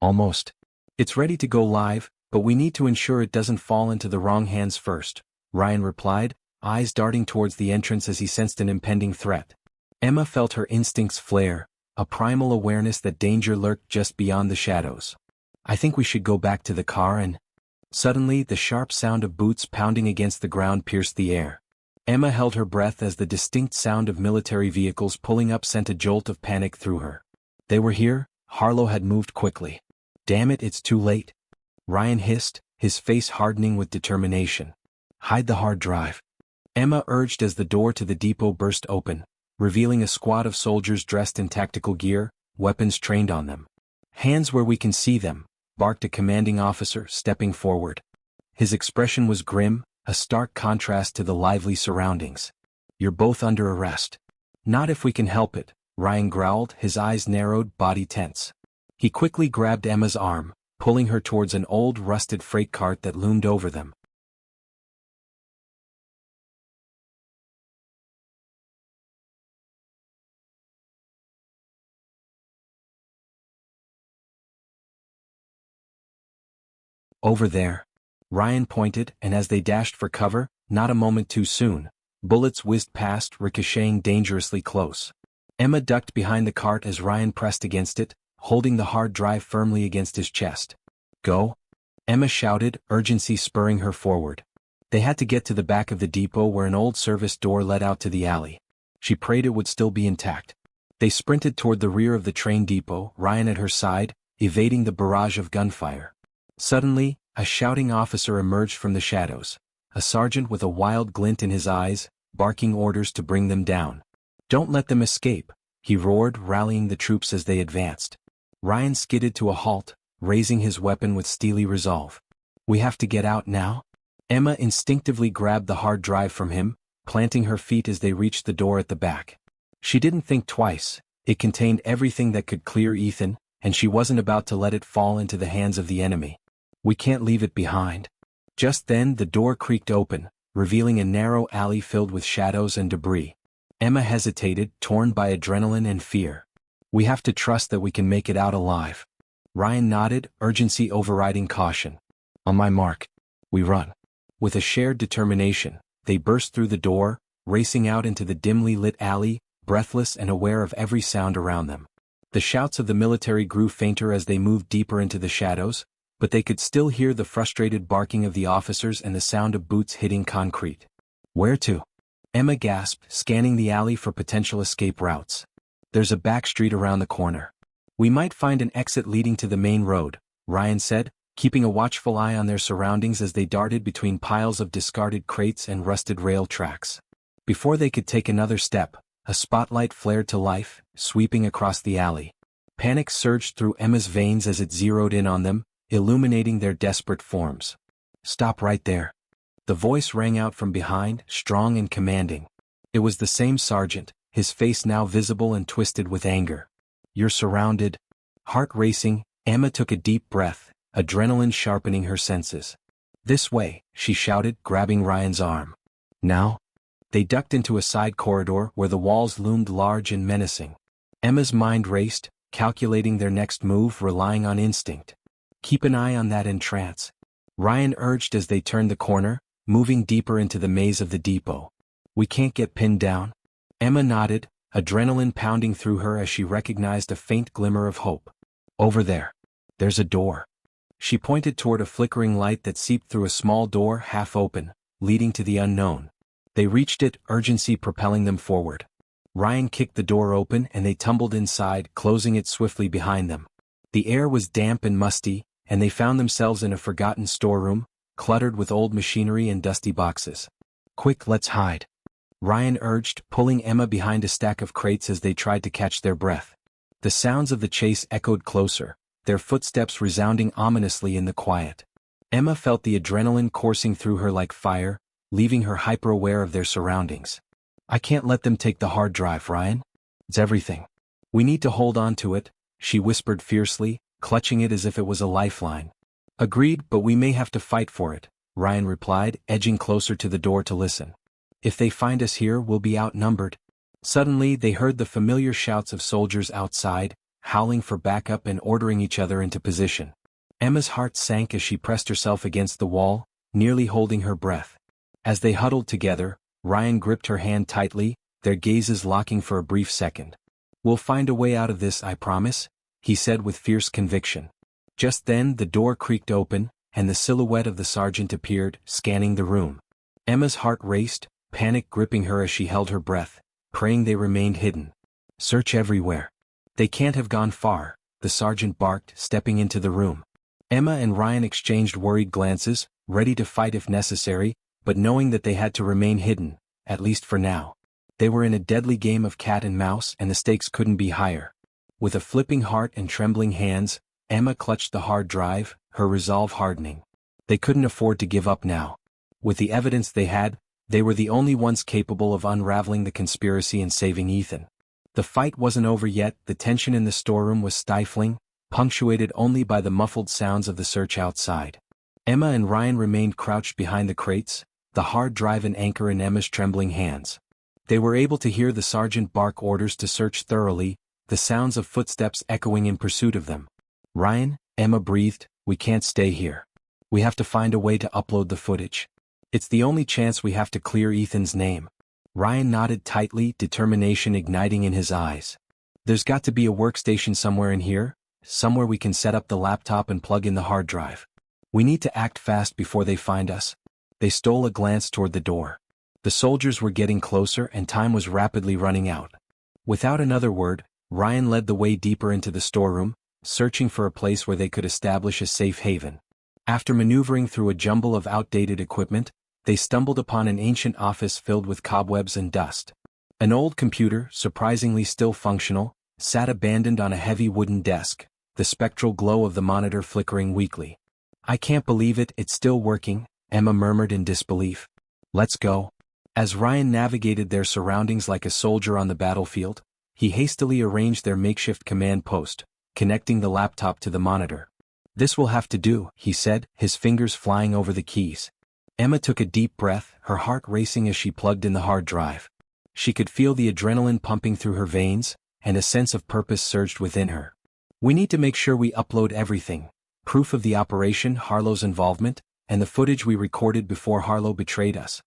Almost. It's ready to go live, but we need to ensure it doesn't fall into the wrong hands first, Ryan replied, eyes darting towards the entrance as he sensed an impending threat. Emma felt her instincts flare, a primal awareness that danger lurked just beyond the shadows. I think we should go back to the car and... Suddenly, the sharp sound of boots pounding against the ground pierced the air. Emma held her breath as the distinct sound of military vehicles pulling up sent a jolt of panic through her. They were here. Harlow had moved quickly. Damn it, it's too late. Ryan hissed, his face hardening with determination. Hide the hard drive. Emma urged as the door to the depot burst open, revealing a squad of soldiers dressed in tactical gear, weapons trained on them. Hands where we can see them, barked a commanding officer, stepping forward. His expression was grim, a stark contrast to the lively surroundings. You're both under arrest. Not if we can help it, Ryan growled, his eyes narrowed, body tense. He quickly grabbed Emma's arm, pulling her towards an old rusted freight cart that loomed over them. Over there. Ryan pointed, and as they dashed for cover, not a moment too soon. Bullets whizzed past, ricocheting dangerously close. Emma ducked behind the cart as Ryan pressed against it, holding the hard drive firmly against his chest. Go? Emma shouted, urgency spurring her forward. They had to get to the back of the depot where an old service door led out to the alley. She prayed it would still be intact. They sprinted toward the rear of the train depot, Ryan at her side, evading the barrage of gunfire. Suddenly, a shouting officer emerged from the shadows. A sergeant with a wild glint in his eyes, barking orders to bring them down. Don't let them escape, he roared, rallying the troops as they advanced. Ryan skidded to a halt, raising his weapon with steely resolve. We have to get out now? Emma instinctively grabbed the hard drive from him, planting her feet as they reached the door at the back. She didn't think twice. It contained everything that could clear Ethan, and she wasn't about to let it fall into the hands of the enemy. We can't leave it behind. Just then the door creaked open, revealing a narrow alley filled with shadows and debris. Emma hesitated, torn by adrenaline and fear. We have to trust that we can make it out alive. Ryan nodded, urgency overriding caution. On my mark. We run. With a shared determination, they burst through the door, racing out into the dimly lit alley, breathless and aware of every sound around them. The shouts of the military grew fainter as they moved deeper into the shadows, but they could still hear the frustrated barking of the officers and the sound of boots hitting concrete. Where to? Emma gasped, scanning the alley for potential escape routes. There's a back street around the corner. We might find an exit leading to the main road, Ryan said, keeping a watchful eye on their surroundings as they darted between piles of discarded crates and rusted rail tracks. Before they could take another step, a spotlight flared to life, sweeping across the alley. Panic surged through Emma's veins as it zeroed in on them, illuminating their desperate forms. Stop right there. The voice rang out from behind, strong and commanding. It was the same sergeant, his face now visible and twisted with anger. You're surrounded. Heart racing, Emma took a deep breath, adrenaline sharpening her senses. This way, she shouted, grabbing Ryan's arm. Now? They ducked into a side corridor where the walls loomed large and menacing. Emma's mind raced, calculating their next move, relying on instinct. Keep an eye on that entrance, Ryan urged as they turned the corner, moving deeper into the maze of the depot. We can't get pinned down. Emma nodded, adrenaline pounding through her as she recognized a faint glimmer of hope. Over there. There's a door. She pointed toward a flickering light that seeped through a small door half open, leading to the unknown. They reached it, urgency propelling them forward. Ryan kicked the door open and they tumbled inside, closing it swiftly behind them. The air was damp and musty, and they found themselves in a forgotten storeroom, cluttered with old machinery and dusty boxes. Quick, let's hide, Ryan urged, pulling Emma behind a stack of crates as they tried to catch their breath. The sounds of the chase echoed closer, their footsteps resounding ominously in the quiet. Emma felt the adrenaline coursing through her like fire, leaving her hyper-aware of their surroundings. I can't let them take the hard drive, Ryan. It's everything. We need to hold on to it, she whispered fiercely, clutching it as if it was a lifeline. Agreed, but we may have to fight for it, Ryan replied, edging closer to the door to listen. If they find us here, we'll be outnumbered. Suddenly, they heard the familiar shouts of soldiers outside, howling for backup and ordering each other into position. Emma's heart sank as she pressed herself against the wall, nearly holding her breath. As they huddled together, Ryan gripped her hand tightly, their gazes locking for a brief second. We'll find a way out of this, I promise, he said with fierce conviction. Just then the door creaked open, and the silhouette of the sergeant appeared, scanning the room. Emma's heart raced, panic gripping her as she held her breath, praying they remained hidden. Search everywhere. They can't have gone far, the sergeant barked, stepping into the room. Emma and Ryan exchanged worried glances, ready to fight if necessary, but knowing that they had to remain hidden, at least for now. They were in a deadly game of cat and mouse and the stakes couldn't be higher. With a flipping heart and trembling hands, Emma clutched the hard drive, her resolve hardening. They couldn't afford to give up now. With the evidence they had, they were the only ones capable of unraveling the conspiracy and saving Ethan. The fight wasn't over yet, the tension in the storeroom was stifling, punctuated only by the muffled sounds of the search outside. Emma and Ryan remained crouched behind the crates, the hard drive an anchor in Emma's trembling hands. They were able to hear the sergeant bark orders to search thoroughly, the sounds of footsteps echoing in pursuit of them. Ryan, Emma breathed, we can't stay here. We have to find a way to upload the footage. It's the only chance we have to clear Ethan's name. Ryan nodded tightly, determination igniting in his eyes. There's got to be a workstation somewhere in here, somewhere we can set up the laptop and plug in the hard drive. We need to act fast before they find us. They stole a glance toward the door. The soldiers were getting closer and time was rapidly running out. Without another word, Ryan led the way deeper into the storeroom, searching for a place where they could establish a safe haven. After maneuvering through a jumble of outdated equipment, they stumbled upon an ancient office filled with cobwebs and dust. An old computer, surprisingly still functional, sat abandoned on a heavy wooden desk, the spectral glow of the monitor flickering weakly. "I can't believe it, it's still working," Emma murmured in disbelief. "Let's go." As Ryan navigated their surroundings like a soldier on the battlefield, he hastily arranged their makeshift command post, connecting the laptop to the monitor. "This will have to do," he said, his fingers flying over the keys. Emma took a deep breath, her heart racing as she plugged in the hard drive. She could feel the adrenaline pumping through her veins, and a sense of purpose surged within her. "We need to make sure we upload everything. Proof of the operation, Harlow's involvement, and the footage we recorded before Harlow betrayed us."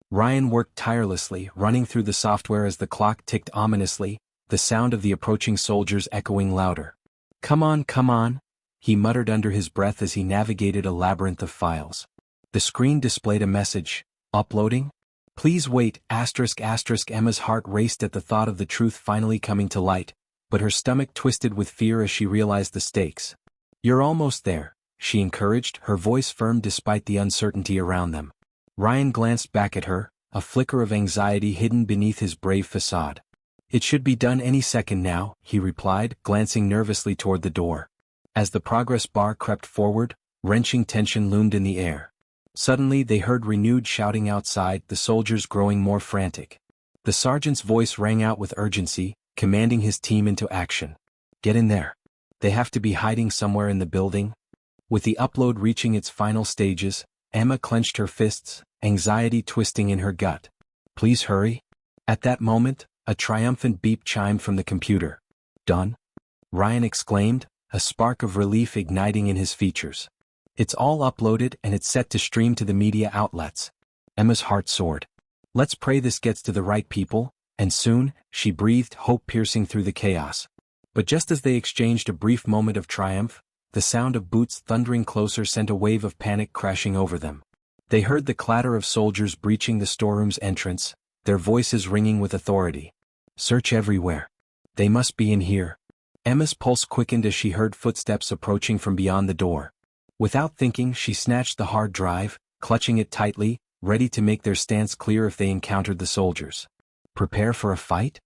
Ryan worked tirelessly, running through the software as the clock ticked ominously, the sound of the approaching soldiers echoing louder. Come on," he muttered under his breath as he navigated a labyrinth of files. The screen displayed a message, "Uploading? Please wait, ****. Emma's heart raced at the thought of the truth finally coming to light, but her stomach twisted with fear as she realized the stakes. "You're almost there," she encouraged, her voice firm despite the uncertainty around them. Ryan glanced back at her, a flicker of anxiety hidden beneath his brave facade. "It should be done any second now," he replied, glancing nervously toward the door. As the progress bar crept forward, wrenching tension loomed in the air. Suddenly they heard renewed shouting outside, the soldiers growing more frantic. The sergeant's voice rang out with urgency, commanding his team into action. "Get in there. They have to be hiding somewhere in the building." With the upload reaching its final stages, Emma clenched her fists, anxiety twisting in her gut. "Please hurry." At that moment, a triumphant beep chimed from the computer. "Done?" Ryan exclaimed, a spark of relief igniting in his features. "It's all uploaded and it's set to stream to the media outlets." Emma's heart soared. "Let's pray this gets to the right people," and soon, she breathed, hope piercing through the chaos. But just as they exchanged a brief moment of triumph, the sound of boots thundering closer sent a wave of panic crashing over them. They heard the clatter of soldiers breaching the storeroom's entrance, their voices ringing with authority. "Search everywhere. They must be in here." Emma's pulse quickened as she heard footsteps approaching from beyond the door. Without thinking, she snatched the hard drive, clutching it tightly, ready to make their stance clear if they encountered the soldiers. "Prepare for a fight?"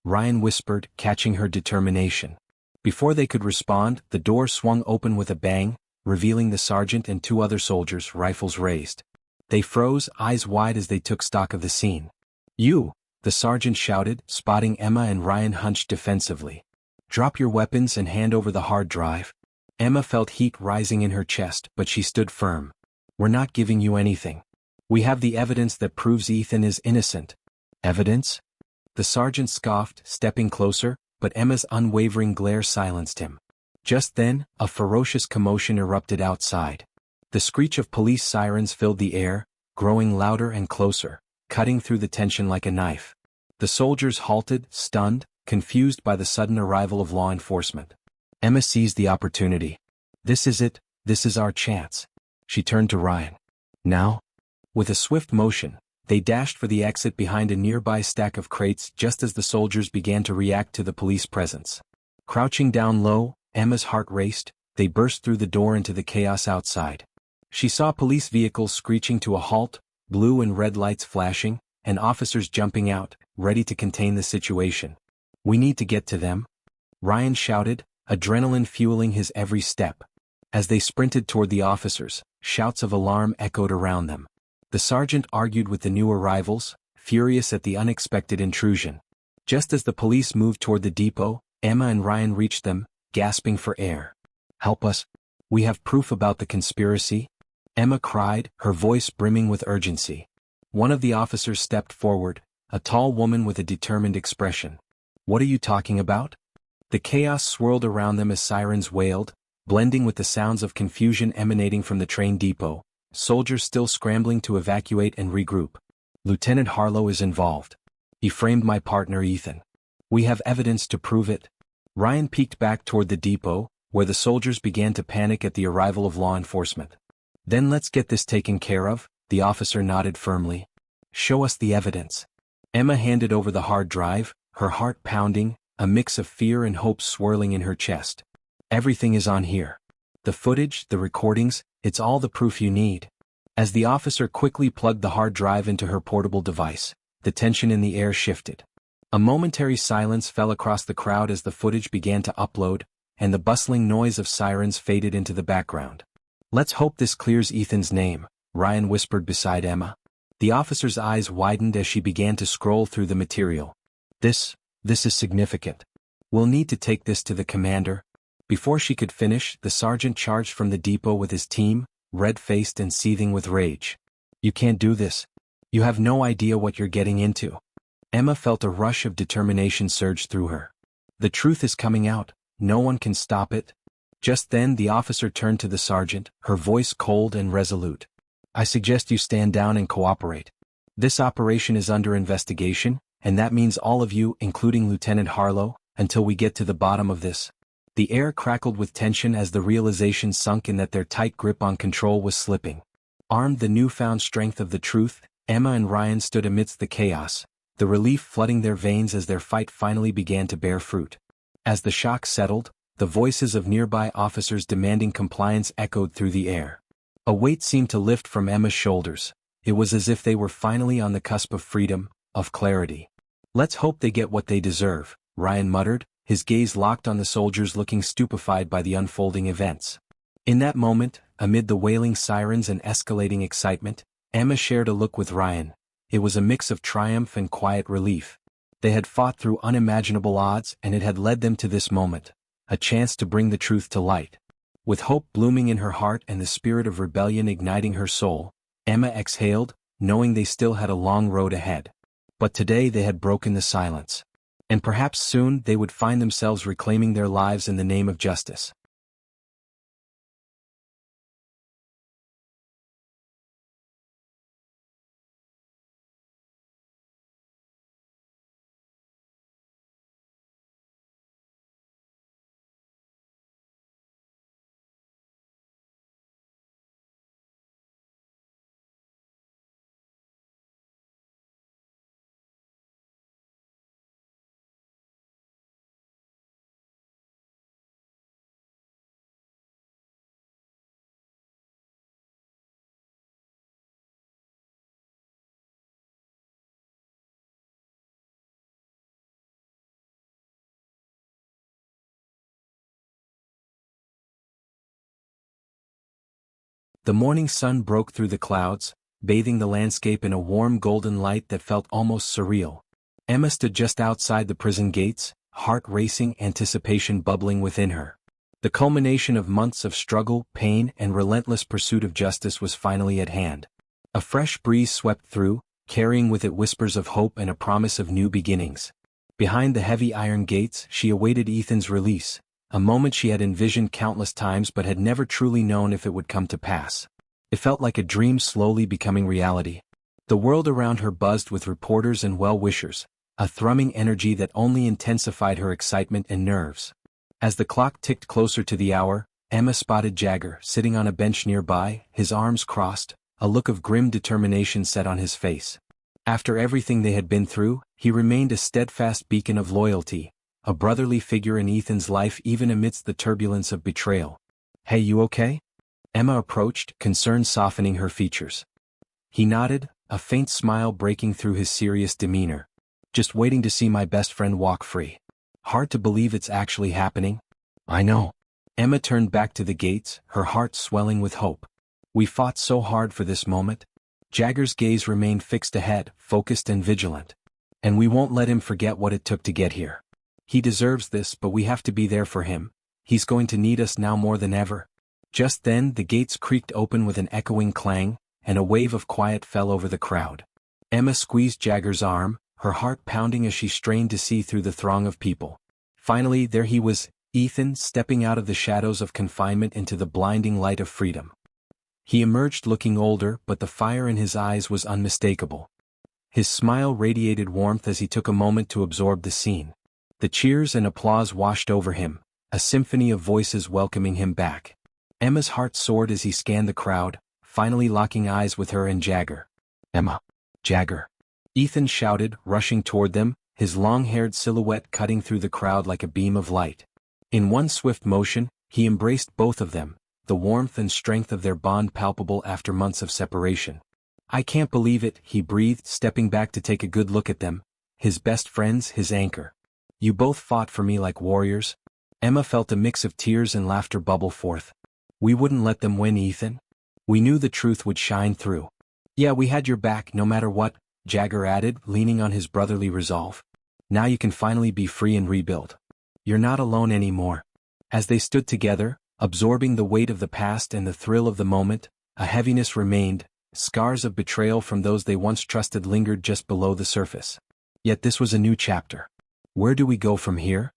Ryan whispered, catching her determination. Before they could respond, the door swung open with a bang, revealing the sergeant and two other soldiers, rifles raised. They froze, eyes wide as they took stock of the scene. "You!" the sergeant shouted, spotting Emma and Ryan hunched defensively. "Drop your weapons and hand over the hard drive." Emma felt heat rising in her chest, but she stood firm. "We're not giving you anything. We have the evidence that proves Ethan is innocent." "Evidence?" The sergeant scoffed, stepping closer, but Emma's unwavering glare silenced him. Just then, a ferocious commotion erupted outside. The screech of police sirens filled the air, growing louder and closer, cutting through the tension like a knife. The soldiers halted, stunned, confused by the sudden arrival of law enforcement. Emma seized the opportunity. "This is it, this is our chance." She turned to Ryan. "Now?" With a swift motion, they dashed for the exit behind a nearby stack of crates just as the soldiers began to react to the police presence. Crouching down low, Emma's heart raced. They burst through the door into the chaos outside. She saw police vehicles screeching to a halt, blue and red lights flashing, and officers jumping out, ready to contain the situation. "We need to get to them," Ryan shouted, adrenaline fueling his every step. As they sprinted toward the officers, shouts of alarm echoed around them. The sergeant argued with the new arrivals, furious at the unexpected intrusion. Just as the police moved toward the depot, Emma and Ryan reached them, gasping for air. "Help us. We have proof about the conspiracy," Emma cried, her voice brimming with urgency. One of the officers stepped forward, a tall woman with a determined expression. "What are you talking about?" The chaos swirled around them as sirens wailed, blending with the sounds of confusion emanating from the train depot, soldiers still scrambling to evacuate and regroup. "Lieutenant Harlow is involved. He framed my partner Ethan. We have evidence to prove it." Ryan peeked back toward the depot, where the soldiers began to panic at the arrival of law enforcement. "Then let's get this taken care of," the officer nodded firmly. "Show us the evidence." Emma handed over the hard drive, her heart pounding, a mix of fear and hope swirling in her chest. "Everything is on here. The footage, the recordings, it's all the proof you need." As the officer quickly plugged the hard drive into her portable device, the tension in the air shifted. A momentary silence fell across the crowd as the footage began to upload, and the bustling noise of sirens faded into the background. "Let's hope this clears Ethan's name," Ryan whispered beside Emma. The officer's eyes widened as she began to scroll through the material. This is significant. We'll need to take this to the commander." Before she could finish, the sergeant charged from the depot with his team, red-faced and seething with rage. "You can't do this. You have no idea what you're getting into." Emma felt a rush of determination surge through her. "The truth is coming out. No one can stop it." Just then the officer turned to the sergeant, her voice cold and resolute. "I suggest you stand down and cooperate. This operation is under investigation, and that means all of you, including Lieutenant Harlow, until we get to the bottom of this." The air crackled with tension as the realization sunk in that their tight grip on control was slipping. Armed the newfound strength of the truth, Emma and Ryan stood amidst the chaos, the relief flooding their veins as their fight finally began to bear fruit. As the shock settled, the voices of nearby officers demanding compliance echoed through the air. A weight seemed to lift from Emma's shoulders. It was as if they were finally on the cusp of freedom, of clarity. "Let's hope they get what they deserve," Ryan muttered, his gaze locked on the soldiers looking stupefied by the unfolding events. In that moment, amid the wailing sirens and escalating excitement, Emma shared a look with Ryan. It was a mix of triumph and quiet relief. They had fought through unimaginable odds and it had led them to this moment, a chance to bring the truth to light. With hope blooming in her heart and the spirit of rebellion igniting her soul, Emma exhaled, knowing they still had a long road ahead. But today they had broken the silence. And perhaps soon they would find themselves reclaiming their lives in the name of justice. The morning sun broke through the clouds, bathing the landscape in a warm golden light that felt almost surreal. Emma stood just outside the prison gates, heart racing, anticipation bubbling within her. The culmination of months of struggle, pain, and relentless pursuit of justice was finally at hand. A fresh breeze swept through, carrying with it whispers of hope and a promise of new beginnings. Behind the heavy iron gates, she awaited Ethan's release, a moment she had envisioned countless times but had never truly known if it would come to pass. It felt like a dream slowly becoming reality. The world around her buzzed with reporters and well-wishers, a thrumming energy that only intensified her excitement and nerves. As the clock ticked closer to the hour, Emma spotted Jagger sitting on a bench nearby, his arms crossed, a look of grim determination set on his face. After everything they had been through, he remained a steadfast beacon of loyalty, a brotherly figure in Ethan's life even amidst the turbulence of betrayal. "Hey, you okay?" Emma approached, concern softening her features. He nodded, a faint smile breaking through his serious demeanor. "Just waiting to see my best friend walk free. Hard to believe it's actually happening." "I know." Emma turned back to the gates, her heart swelling with hope. "We fought so hard for this moment." Jagger's gaze remained fixed ahead, focused and vigilant. "And we won't let him forget what it took to get here. He deserves this, but we have to be there for him. He's going to need us now more than ever." Just then the gates creaked open with an echoing clang, and a wave of quiet fell over the crowd. Emma squeezed Jagger's arm, her heart pounding as she strained to see through the throng of people. Finally there he was, Ethan, stepping out of the shadows of confinement into the blinding light of freedom. He emerged looking older, but the fire in his eyes was unmistakable. His smile radiated warmth as he took a moment to absorb the scene. The cheers and applause washed over him, a symphony of voices welcoming him back. Emma's heart soared as he scanned the crowd, finally locking eyes with her and Jagger. "Emma." "Jagger." Ethan shouted, rushing toward them, his long-haired silhouette cutting through the crowd like a beam of light. In one swift motion, he embraced both of them, the warmth and strength of their bond palpable after months of separation. "I can't believe it," he breathed, stepping back to take a good look at them, his best friends, his anchor. "You both fought for me like warriors." Emma felt a mix of tears and laughter bubble forth. "We wouldn't let them win, Ethan. We knew the truth would shine through." "Yeah, we had your back no matter what," Jagger added, leaning on his brotherly resolve. "Now you can finally be free and rebuild. You're not alone anymore." As they stood together, absorbing the weight of the past and the thrill of the moment, a heaviness remained, scars of betrayal from those they once trusted lingered just below the surface. Yet this was a new chapter. "Where do we go from here?"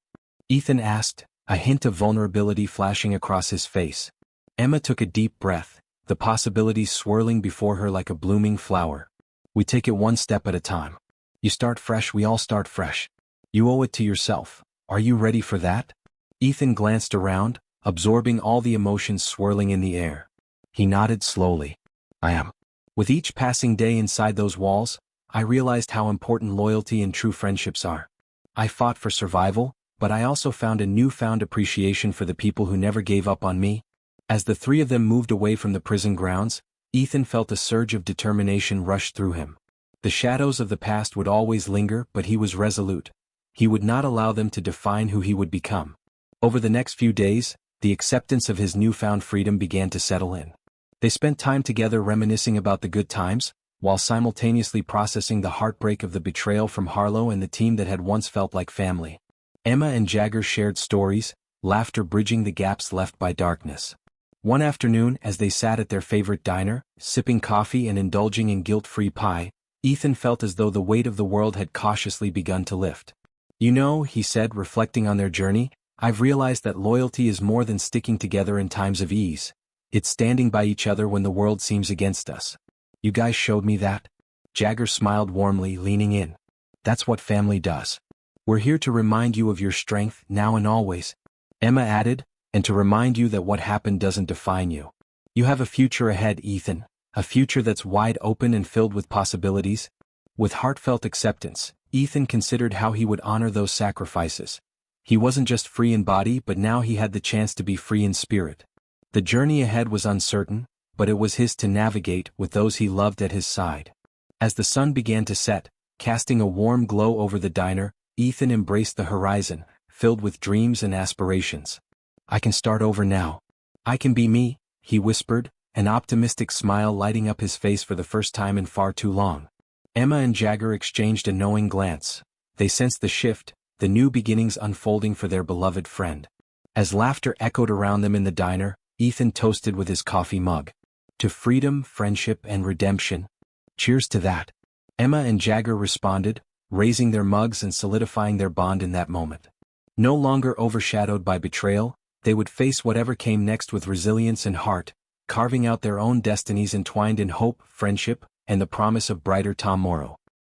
Ethan asked, a hint of vulnerability flashing across his face. Emma took a deep breath, the possibilities swirling before her like a blooming flower. "We take it one step at a time. You start fresh, we all start fresh. You owe it to yourself. Are you ready for that?" Ethan glanced around, absorbing all the emotions swirling in the air. He nodded slowly. "I am." With each passing day inside those walls, I realized how important loyalty and true friendships are. I fought for survival, but I also found a newfound appreciation for the people who never gave up on me. As the three of them moved away from the prison grounds, Ethan felt a surge of determination rush through him. The shadows of the past would always linger, but he was resolute. He would not allow them to define who he would become. Over the next few days, the acceptance of his newfound freedom began to settle in. They spent time together reminiscing about the good times, while simultaneously processing the heartbreak of the betrayal from Harlow and the team that had once felt like family. Emma and Jagger shared stories, laughter bridging the gaps left by darkness. One afternoon, as they sat at their favorite diner, sipping coffee and indulging in guilt-free pie, Ethan felt as though the weight of the world had cautiously begun to lift. "You know," he said, reflecting on their journey, "I've realized that loyalty is more than sticking together in times of ease. It's standing by each other when the world seems against us. You guys showed me that." Jagger smiled warmly, leaning in. "That's what family does. We're here to remind you of your strength, now and always." Emma added, "And to remind you that what happened doesn't define you. You have a future ahead, Ethan, a future that's wide open and filled with possibilities." With heartfelt acceptance, Ethan considered how he would honor those sacrifices. He wasn't just free in body, but now he had the chance to be free in spirit. The journey ahead was uncertain, but it was his to navigate with those he loved at his side. As the sun began to set, casting a warm glow over the diner, Ethan embraced the horizon, filled with dreams and aspirations. "I can start over now. I can be me," he whispered, an optimistic smile lighting up his face for the first time in far too long. Emma and Jagger exchanged a knowing glance. They sensed the shift, the new beginnings unfolding for their beloved friend. As laughter echoed around them in the diner, Ethan toasted with his coffee mug. "To freedom, friendship, and redemption. Cheers to that." Emma and Jagger responded, raising their mugs and solidifying their bond in that moment. No longer overshadowed by betrayal, they would face whatever came next with resilience and heart, carving out their own destinies entwined in hope, friendship, and the promise of brighter tomorrow.